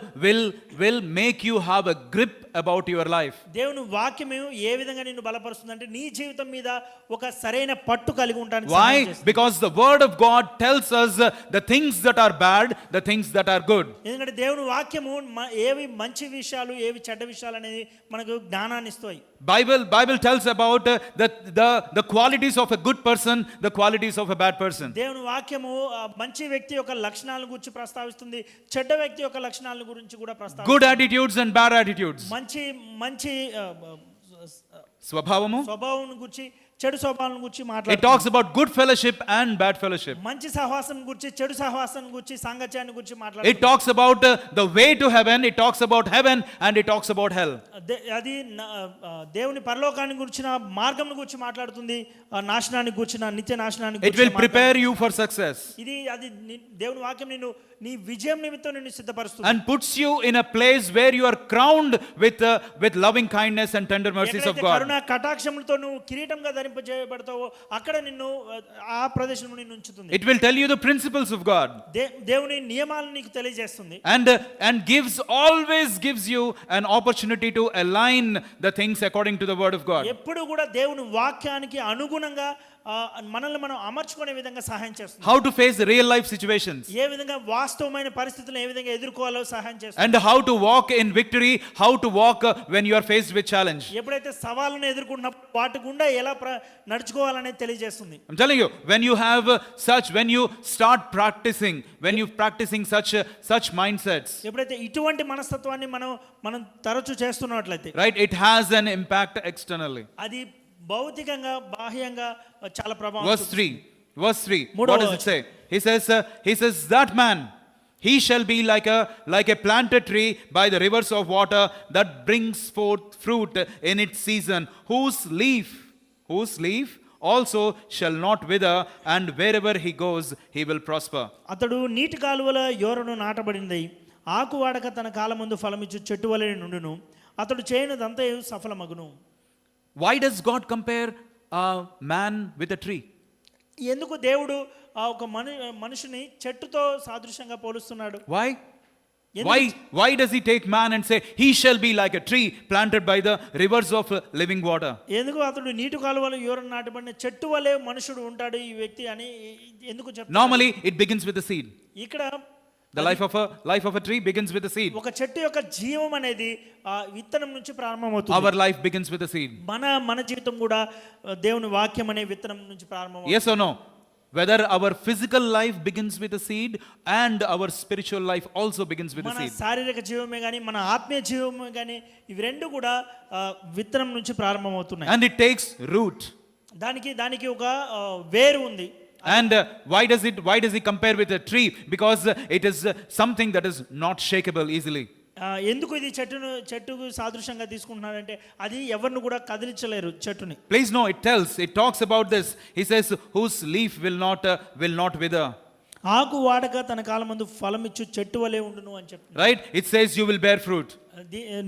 will make you have a grip about your life. దేవుని వాక్యము ఏ విధంగా నిన్ను బలపరుస్తుందంటే నీ జీవితం మీద ఒక సరైన పట్టు కలిగి ఉంటానికి Why? సహాయం చేస్తుంది. Because the word of God tells us the things that are bad, the things that are good. ఎందుకంటే దేవుని వాక్యము ఏవి మంచి విషయాలు ఏవి చెడ్డ విషయాలు అనేది మనకు జ్ఞానాన్ని ఇస్తాయి. Bible tells about the qualities of a good person, the qualities of a bad person. దేవుని వాక్యము మంచి వ్యక్తి యొక్క లక్షణాలను గురించి ప్రస్తావిస్తుంది, చెడ్డ వ్యక్తి యొక్క లక్షణాల గురించి కూడా ప్రస్తావిస్తుంది. Good attitudes and bad attitudes. మంచి స్వభావము, స్వభావం గురించి చెడు స్వభావం గురించి it మాట్లాడుతుంది. talks about good fellowship and bad fellowship. మంచి సహవాసం గురించి చెడు సహవాసం గురించి సాంగత్యాన్ని గురించి It మాట్లాడుతుంది. talks about the way to heaven, it talks about heaven, and it talks about hell. అది దేవుని పరలోకాన్ని గురించిన మార్గం గురించి మాట్లాడుతుంది, నాశనాన్ని గురించిన నిత్య నాశనాన్ని It will prepare you for success అది దేవుని వాక్యం నిన్ను నీ విజయం నిమిత్తం నిన్ను సిద్ధపరుస్తుంది. and puts you in a place where you are crowned with loving kindness and tender mercies of ఎక్కడైతే God. కరుణ కటాక్షములతో నువ్వు కిరీటంగా ధరింపజేయబడతావో అక్కడ నిన్ను ఆ ప్రదేశంలో నిన్ను ఉంచుతుంది. It will tell you the principles of God దేవుని నియమాలను నీకు తెలియజేస్తుంది. and always gives you an opportunity to align the things according to the word of God. ఎప్పుడు కూడా దేవుని వాక్యానికి అనుగుణంగా మనల్ని మనం అమర్చుకునే విధంగా సహాయం చేస్తుంది. How to face real life situations ఏ విధంగా వాస్తవమైన పరిస్థితులను ఏ విధంగా ఎదుర్కోవాలో సహాయం చేస్తుంది. and how to walk in victory, how to walk when you are faced with challenge. ఎప్పుడైతే సవాళ్ళను ఎదుర్కొన్నప్పుడు వాటి గుండా ఎలా నడుచుకోవాలనేది తెలియజేస్తుంది. I'm telling you, when you start practicing, when you practicing such mindsets, ఎప్పుడైతే ఇటువంటి మనస్తత్వాన్ని మనం తరచూ చేస్తున్నట్లయితే, right, it has an impact externally. అది భౌతికంగా బాహ్యంగా చాలా ప్రభావం. Verse 3. What does it say? He says that man, he shall be like a planted tree by the rivers of water that brings forth fruit in its season, whose leaf also shall not wither, and wherever he goes he will prosper. అతడు నీటి కాలువల యోరను నాటబడింది, ఆకు వాడక తన కాలమందు ఫలమిచ్చు చెట్టు వలె నుండును, అతడు చేయనిదంతయు సఫలమగును. Why does God compare a man with a tree? ఎందుకు దేవుడు ఒక మనుషుని చెట్టుతో సాదృశ్యంగా పోలుస్తున్నాడు? Why does he take man and say he shall be like a tree planted by the rivers of living water? ఎందుకు అతడు నీటి కాలువలో యోరను నాటబడిన చెట్టు వలె మనుషుడు ఉంటాడు ఈ వ్యక్తి అని ఎందుకు చెప్తాడు? Normally it begins with the seed. ఇక్కడ The life of a tree begins with the seed. ఒక చెట్టు యొక్క జీవం అనేది విత్తనం నుంచి ప్రారంభమవుతుంది. Our life begins with the seed. మన జీవితం కూడా దేవుని వాక్యం అనే విత్తనం నుంచి ప్రారంభమవుతుంది. Yes or no? Whether our physical life begins with a seed and our spiritual life also begins with a seed. మన శారీరక జీవమే గాని మన ఆత్మీయ జీవమే గాని ఇవి రెండు కూడా విత్తనం నుంచి ప్రారంభమవుతున్నాయి. And it takes root. దానికి ఒక వేరు ఉంది. And why does he compare with a tree? Because it is something that is not shakeable easily. ఎందుకు ఇది చెట్టుకు సాదృశ్యంగా తీసుకుంటున్నాడంటే అది ఎవరిని కూడా కదిలించలేరు చెట్టుని. Please know, it talks about this. He says whose leaf will not wither. ఆకు వాడక తన కాలమందు ఫలమిచ్చు చెట్టు వలె ఉండును అని చెప్తున్నాడు. Right? It says you will bear fruit.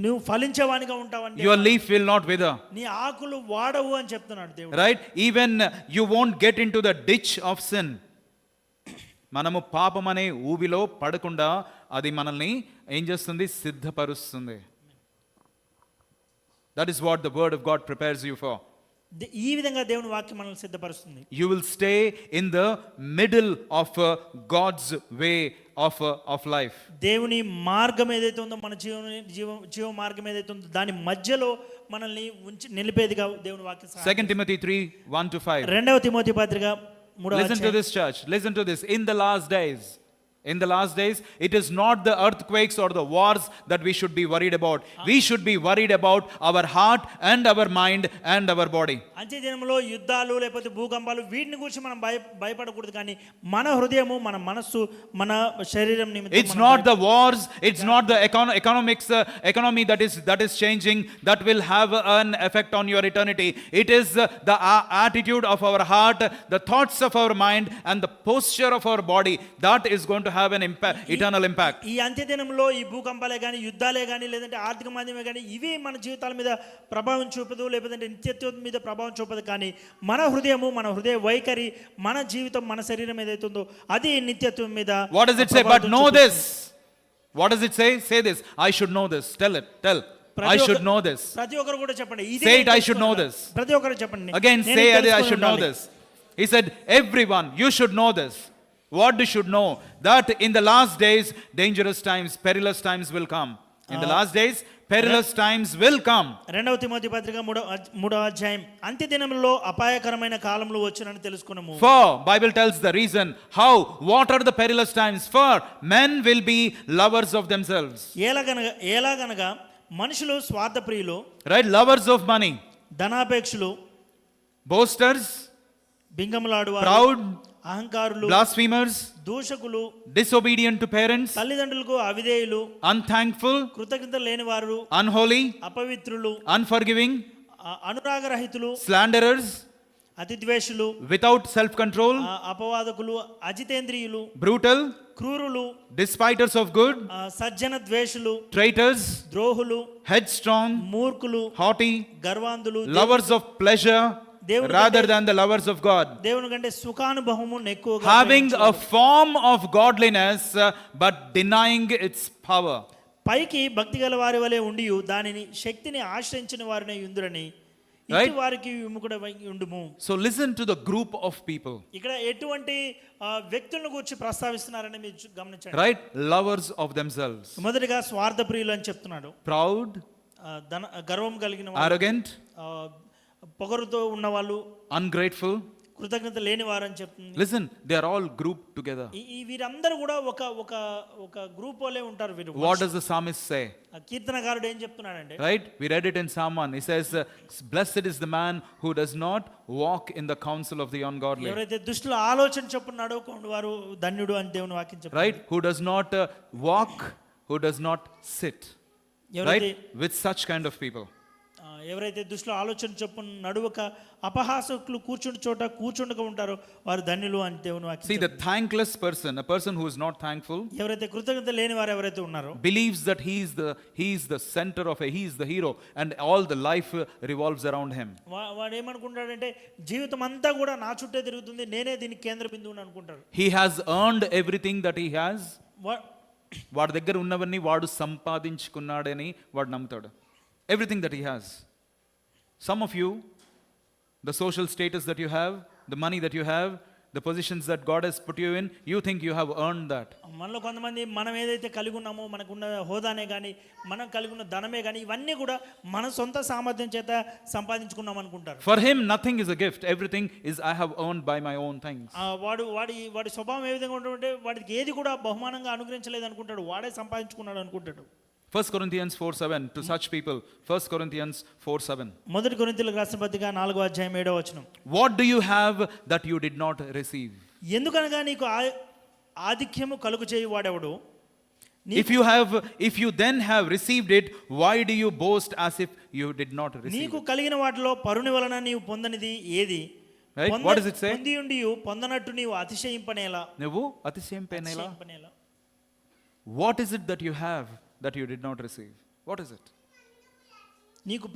నువ్వు ఫలించేవానిగా ఉంటావంటే Your leaf will not wither. నీ ఆకులు వాడవు అని చెప్తున్నాడు దేవుడు. Right? Even you won't get into the ditch of sin. మనము పాపం అనే ఊబిలో పడకుండా అది మనల్ని ఏం చేస్తుంది? సిద్ధపరుస్తుంది. That is what the word of God prepares you for. ఈ విధంగా దేవుని వాక్యం మనల్ని సిద్ధపరుస్తుంది. You will stay in the middle of God's way of life. దేవుని మార్గం ఏదైతే ఉందో మన జీవ మార్గం ఏదైతే ఉందో దాని మధ్యలో మనల్ని నిలిపేదిగా దేవుని వాక్యం. 2 Timothy 3:1-5. రెండవ తిమోతి పత్రిక 3వ Listen to this, church. Listen to this. In the last days, In the last days, it is not the earthquakes or the wars that we should be worried about. We should be worried about our heart and our mind and our body. అంత్య దినంలో యుద్ధాలు లేకపోతే భూకంపాలు వీటిని గురించి మనం భయపడకూడదు, కానీ మన హృదయము, మన మనస్సు, మన శరీరం నిమిత్తం It's not the wars, it's not the economy that is changing that will have an effect on your eternity. It is the attitude of our heart, the thoughts of our mind, and the posture of our body that is going to have an impact, eternal impact. ఈ అంత్య దినంలో ఈ భూకంపాలే కానీ, యుద్ధాలే కానీ, లేదంటే ఆర్థిక మాంద్యమే కానీ, ఇవి మన జీవితాల మీద ప్రభావం చూపదు, లేకపోతే నిత్యత్వం మీద ప్రభావం చూపదు. కానీ మన హృదయము, మన హృదయ వైఖరి, మన జీవితం, మన శరీరం ఏదైతుందో అది నిత్యత్వం మీద. What does it say? But know this. What does it say? Say this. I should know this. Tell it. Tell. I should know this. ప్రతి ఒక్కరు కూడా చెప్పండి. Say it. I should know this. ప్రతి ఒక్కరు చెప్పండి. Again, say it. I should know this. He said, everyone, you should know this. What you should know? That in the last days, dangerous times, perilous times will come. In the last days, perilous times will come. 2వ Timothy పత్రిక 3వ అధ్యాయం, అంత్య దినములో అపాయకరమైన కాలములు వచ్చునని తెలుసుకున్నాము. For Bible tells the reason how. What are the perilous times? For men will be lovers of themselves. ఎలాగనగా మనుషులు స్వార్థప్రియులు, right? Lovers of money, ధనాపేక్షులు, boasters, బింగములాడువారు, proud, అహంకారులు, blasphemers, దూషకులు, disobedient to parents, తల్లిదండ్రులకు అవిధేయులు, unthankful, కృతజ్ఞత లేనివారు, unholy, అపవిత్రులు, unforgiving, అనురాగరహితులు, slanderers, అతిద్వేషులు, without self-control, అపవాదకులు, అజితేంద్రియులు, brutal, క్రూరులు, despiters of good, సజ్జన ద్వేషులు, traitors, ద్రోహులు, headstrong, మూర్ఖులు, haughty, గర్వాంధులు, lovers of pleasure rather than the lovers of God, దేవుని కంటే సుఖానుభవము ఎక్కువగా, having a form of godliness but denying its power. పైకి భక్తి గల వారి వలె ఉండి దానిని శక్తిని ఆశ్రయించిన వారిని యుందురని ఇట్టి వారికి విముఖుడవై ఉండుము. So listen to the group of people. ఇక్కడ ఎటువంటి వ్యక్తులను గురించి ప్రస్తావిస్తున్నారని మీరు గమనించండి. Right? Lovers of themselves. మొదటిగా స్వార్థప్రియులు అని చెప్తున్నాడు. Proud, గర్వం కలిగిన వారు, arrogant, పొగరుతో ఉన్నవాళ్ళు, ungrateful, కృతజ్ఞత లేని వారు అని చెప్తుంది. Listen, they are all grouped together. ఈ వీరందరూ కూడా ఒక గ్రూప్ వలే ఉంటారు వీరు. What does the psalmist say? కీర్తనకారుడు ఏం చెప్తున్నాడంటే, right? We read it in Psalm 1. He says, blessed is the man who does not walk in the counsel of the ungodly. ఎవరైతే దుష్టుల ఆలోచన చొప్పున నడవకుండా వారు ధన్యుడు అని దేవుని వాక్యం చెప్తుంది. Right? Who does not walk, who does not sit. Right? With such kind of people. ఎవరైతే దుష్టుల ఆలోచన చొప్పున నడువక అపహాసకులు కూర్చుండి చోట కూర్చుండక ఉంటారో వారు ధన్యులు అని దేవుని వాక్యం. See, the thankless person, a person who is not thankful, ఎవరైతే కృతజ్ఞత లేని వారు ఎవరైతే ఉన్నారో, believes that he is the center of he is the hero and all the life revolves around him. వాడు ఏమనుకుంటాడంటే జీవితం అంతా కూడా నా చుట్టే తిరుగుతుంది, నేనే దీనికి కేంద్ర బిందువుని అనుకుంటాడు. He has earned everything that he has. వాడి దగ్గర ఉన్నవన్నీ వాడు సంపాదించుకున్నాడని వాడు నమ్ముతాడు. Everything that he has. Some of you, the social status that you have, the money that you have, the positions that God has put you in, you think you have earned that. మనలో కొంతమంది మనం ఏదైతే కలిగి ఉన్నామో, మనకున్న హోదానే కానీ, మనం కలిగి ఉన్న ధనమే కానీ, ఇవన్నీ కూడా మన సొంత సామర్థ్యం చేత సంపాదించుకున్నాం అనుకుంటారు. For him nothing is a gift, everything is I have earned by my own things. వాడి స్వభావం ఏ విధంగా ఉంటుందంటే వాడికి ఏది కూడా బహుమానంగా అనుగ్రహించలేదు అనుకుంటాడు, వాడే సంపాదించుకున్నాడు అనుకుంటాడు. 1 Corinthians 4:7 to such people. 1 Corinthians 4:7. మొదటి కొరింథీయులకు రాసిన పత్రిక 4వ అధ్యాయం 7వ వచనం. What do you have that you did not receive? ఎందుకనగా నీకు ఆధిక్యము కలుగు చేయు వాడెవడు? If you then have received it, why do you boast as if you did not receive? నీకు కలిగిన వాటిలో పరుని వలన నీవు పొందనిది ఏది? Right? What does it say? పొందియుండి పొందనట్టు నీవు అతిశయింపనేలా. నువ్వు అతిశయింపనేలా. What is it that you have that you did not receive? What is it? నీకు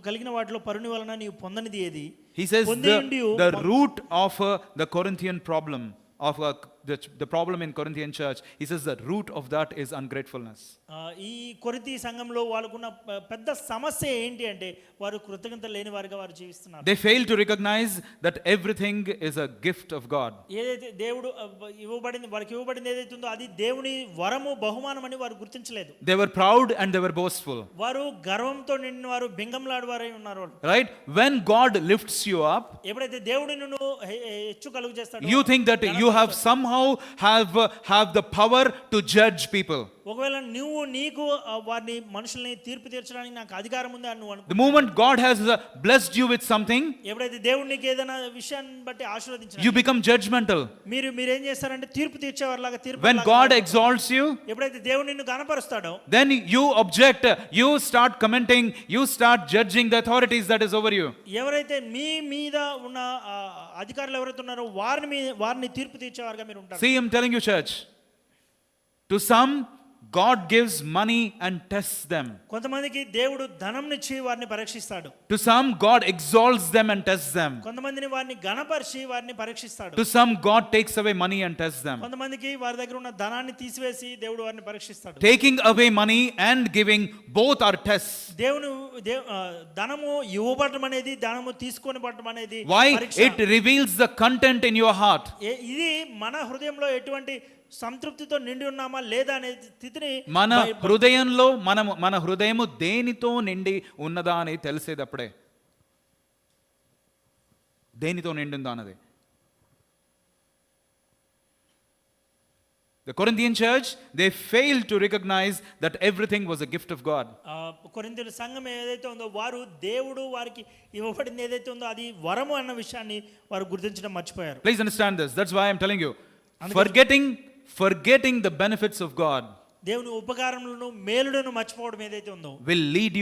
కలిగిన వాటిలో పరుని వలన నీవు పొందనిది ఏది? He says the root of the Corinthian problem, of the problem in Corinthian church, he says the root of that is ungratefulness. ఈ కొరింథీ సంఘంలో వాళ్ళకున్న పెద్ద సమస్య ఏంటి అంటే వారు కృతజ్ఞత లేని వారిగా వారు జీవిస్తున్నారు. They fail to recognize that everything is a gift of God. ఏదైతే దేవుడు వారికి ఇవ్వబడింది ఏదైతే ఉందో అది దేవుని వరము, బహుమానం అని వారు గుర్తించలేదు. They were proud and they were boastful. వారు గర్వంతో నిండిన వారు, బింగంలాడువారై ఉన్నారు. Right? When God lifts you up, ఎప్పుడైతే దేవుడు నిన్ను హెచ్చు కలుగజేస్తాడో, you think that you have somehow somehow have the power to judge people. ఒకవేళ నువ్వు నీకు వారిని మనుషుల్ని తీర్పు తీర్చడానికి నాకు అధికారం ఉంది అని నువ్వు The moment God has blessed you with something, ఎప్పుడైతే దేవుడు నీకు ఏదైనా విషయాన్ని బట్టి ఆశీర్వదించాడు, you become judgmental. మీరేం చేస్తారంటే తీర్పు తీర్చేవారిలాగా తీర్పు. When God exalts you, ఎప్పుడైతే దేవుడు నిన్ను గణపరుస్తాడో, then you object, you start commenting, you start judging the authorities that is over you. ఎవరైతే మీ మీద ఉన్న అధికారులు ఎవరైతే ఉన్నారో వారిని తీర్పు తీర్చేవారుగా మీరు ఉంటారు. See, I'm telling you, church, to some God gives money and tests them. కొంతమందికి దేవుడు ధనంనిచ్చి వారిని పరీక్షిస్తాడు. To some God exalts them and tests them. కొంతమందిని వారిని గణపరిచి వారిని పరీక్షిస్తాడు. To some God takes away money and tests them. కొంతమందికి వారి దగ్గర ఉన్న ధనాన్ని తీసివేసి దేవుడు వారిని పరీక్షిస్తాడు. Taking away money and giving, both are tests. ధనము ఇవ్వబడటం అనేది, ధనము తీసుకొని పడటం అనేది Why? పరీక్ష. It reveals the content in your heart. ఇది మన హృదయంలో ఎటువంటి సంతృప్తితో నిండి ఉన్నామా లేదా అనే స్థితిని, మన హృదయంలో మన హృదయము దేనితో నిండి ఉన్నదా అని తెలిసేటప్పుడే, దేనితో నిండిందా అన్నది. The Corinthian church, they failed to recognize that everything was a gift of God. కొరింథీయుల సంఘం ఏదైతే ఉందో వారు దేవుడు వారికి ఇవ్వబడింది ఏదైతే ఉందో అది వరము అన్న విషయాన్ని వారు గుర్తించడం మర్చిపోయారు. Please understand this. That's why I'm telling you. Forgetting the benefits of God దేవుని ఉపకారములను మేలులను మర్చిపోవడం ఏదైతే ఉందో will lead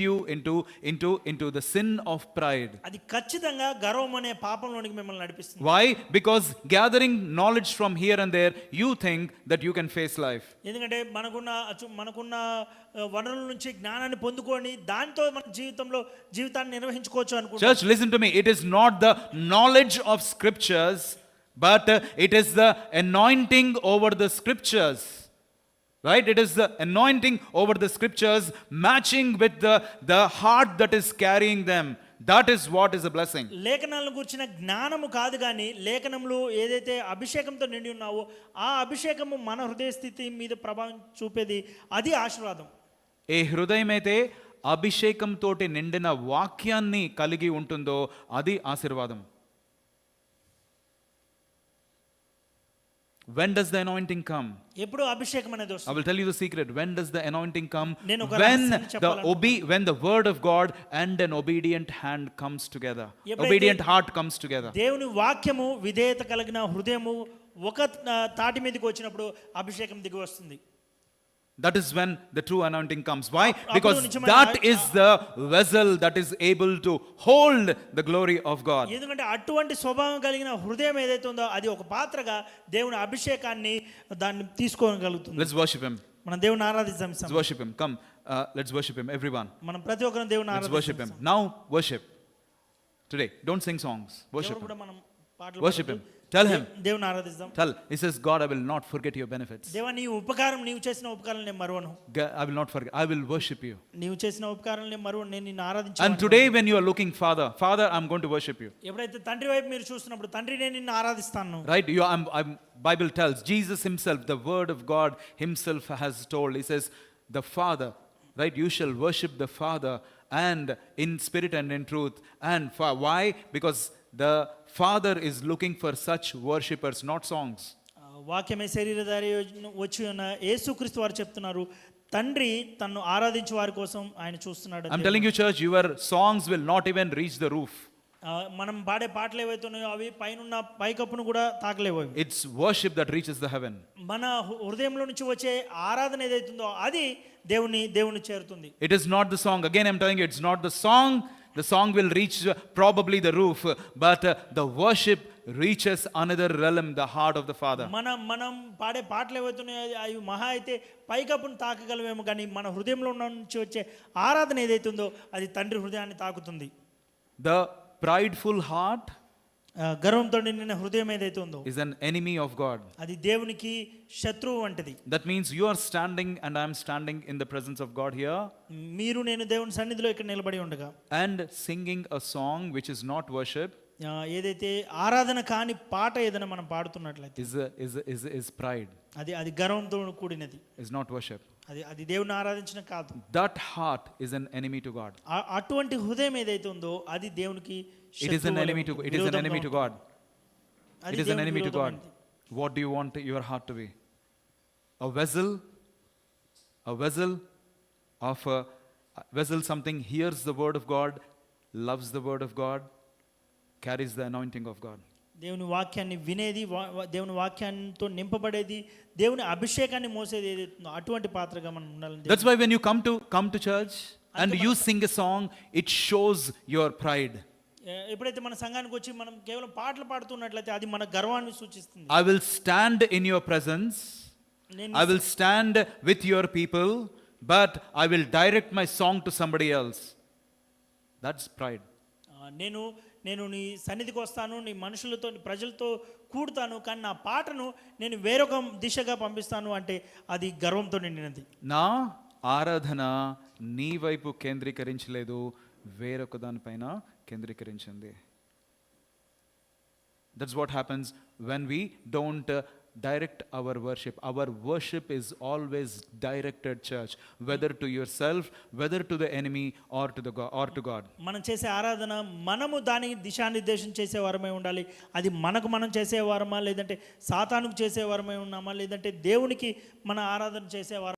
you into the sin of pride. అది ఖచ్చితంగా గర్వం అనే పాపంలోనికి మిమ్మల్ని నడిపిస్తుంది. Why? Because gathering knowledge from here and there, you think that you can face life. ఎందుకంటే మనకున్న వనరుల నుంచి జ్ఞానాన్ని పొందుకొని దాంతో మన జీవితాన్ని నిర్వహించుకోవచ్చు అనుకుంటున్నాం. Church, listen to me. It is not the knowledge of scriptures, but it is the anointing over the scriptures. Right? It is the anointing over the scriptures matching with the heart that is carrying them. That is what is a blessing. లేఖనాలను గురించిన జ్ఞానము కాదు కానీ లేఖనములు ఏదైతే అభిషేకంతో నిండి ఉన్నావో ఆ అభిషేకము మన హృదయ స్థితి మీద ప్రభావం చూపేది, అది ఆశీర్వాదం. ఏ హృదయమైతే అభిషేకంతో నిండిన వాక్యాన్ని కలిగి ఉంటుందో అది ఆశీర్వాదం. When does the anointing come? ఎప్పుడు అభిషేకం అనేది వస్తుంది? I will tell you the secret. When does the anointing come? When the word of God and an obedient hand comes together. Obedient heart comes together. దేవుని వాక్యము విధేయత కలిగిన హృదయము ఒక తాటి మీదకి వచ్చినప్పుడు అభిషేకం దిగి వస్తుంది. That is when the true anointing comes. Why? Because that is the vessel that is able to hold the glory of God. ఎందుకంటే అటువంటి స్వభావం కలిగిన హృదయం ఏదైతే ఉందో అది ఒక పాత్రగా దేవుని అభిషేకాన్ని దాన్ని తీసుకోగలుగుతుంది. Let's worship him. మనం దేవుని ఆరాధిద్దాం. Let's worship him. Come, let's worship him, everyone. మనం ప్రతి ఒక్కరం దేవుని ఆరాధిద్దాం. Let's worship him. Now worship. Today, don't sing songs. Worship him. Worship him. Tell him. దేవుని ఆరాధిద్దాం. Tell. He says, God, I will not forget your benefits. దేవా నీ ఉపకారం, నీవు చేసిన ఉపకారాలను నేను మరువను. I will not forget. I will worship you. నీవు చేసిన ఉపకారాలను నేను మరువను, నేను నిన్ను ఆరాధించాను. And today when you are looking, Father, I'm going to worship you. ఎప్పుడైతే తండ్రి వైపు మీరు చూస్తున్నప్పుడు తండ్రి నేను నిన్ను ఆరాధిస్తాను. Right? Bible tells, Jesus himself, the word of God himself has told. He says, the Father, right? You shall worship the Father and in spirit and in truth. And why? Because the Father is looking for such worshippers, not songs. వాక్యమే శరీరధారి వచ్చి ఉన్న యేసుక్రీస్తు వారు చెప్తున్నారు, తండ్రి తన్ను ఆరాధించే వారి కోసం ఆయన చూస్తున్నాడు. I'm telling you, church, your songs will not even reach the roof. మనం పాడే పాటలు ఏవైతే ఉన్నాయో అవి పైనున్న పైకప్పును కూడా తాకలేవు. It's worship that reaches the heaven. మన హృదయంలో నుంచి వచ్చే ఆరాధన ఏదైతుందో అది దేవుని చేరుతుంది. It is not the song. Again, I'm telling you, it's not the song. The song will reach probably the roof, but the worship reaches another realm, the heart of the Father. మనం పాడే పాటలు ఏవైతున్నాయో అవి మహా అయితే పైకప్పును తాకగలమేమో, కానీ మన హృదయంలో నుంచి వచ్చే ఆరాధన ఏదైతుందో అది తండ్రి హృదయాన్ని తాకుతుంది. The prideful heart, గర్వంతో నిండిన హృదయం ఏదైతే ఉందో, is an enemy of God. అది దేవునికి శత్రువు వంటిది. That means you are standing and I am standing in the presence of God here. మీరు నేను దేవుని సన్నిధిలో ఇక్కడ నిలబడి ఉండగా and singing a song which is not worship. ఏదైతే ఆరాధన కాని పాట ఏదైనా మనం పాడుతున్నట్లయితే is pride. అది గర్వంతో కూడినది. Is not worship. అది దేవుని ఆరాధించడం కాదు. That heart is an enemy to God. అటువంటి హృదయం ఏదైతే ఉందో అది దేవునికి it is an enemy to God. It is an enemy to God. What do you want your heart to be? A vessel of a vessel, something hears the word of God, loves the word of God, carries the anointing of God. దేవుని వాక్యాన్ని వినేది, దేవుని వాక్యంతో నింపబడేది, దేవుని అభిషేకాన్ని మోసేది ఏదైతుందో అటువంటి పాత్రగా మనం ఉండాలని. That's why when you come to church and you sing a song, it shows your pride. ఎప్పుడైతే మన సంఘానికి వచ్చి మనం కేవలం పాటలు పాడుతున్నట్లయితే అది మన గర్వాన్ని సూచిస్తుంది. I will stand in your presence, I will stand with your people, but I will direct my song to somebody else. That's pride. నేను నీ సన్నిధికి వస్తాను, నీ మనుషులతో, నీ ప్రజలతో కూడుతాను, కానీ నా పాటను నేను వేరొక దిశగా పంపిస్తాను అంటే అది గర్వంతో నిండినది. నా ఆరాధన నీ వైపు కేంద్రీకరించలేదు, వేరొక దానిపైన కేంద్రీకరించింది. That's what happens when we don't direct our worship. Our worship is always directed, church, whether to yourself, whether to the enemy, or to God. మనం చేసే ఆరాధన మనము దానికి దిశానిర్దేశం చేసేవారమై ఉండాలి. అది మనకు మనం చేసేవారమా, లేదంటే సాతానుకు చేసేవారమై ఉన్నామా, లేదంటే దేవునికి మన ఆరాధన చేసేవారు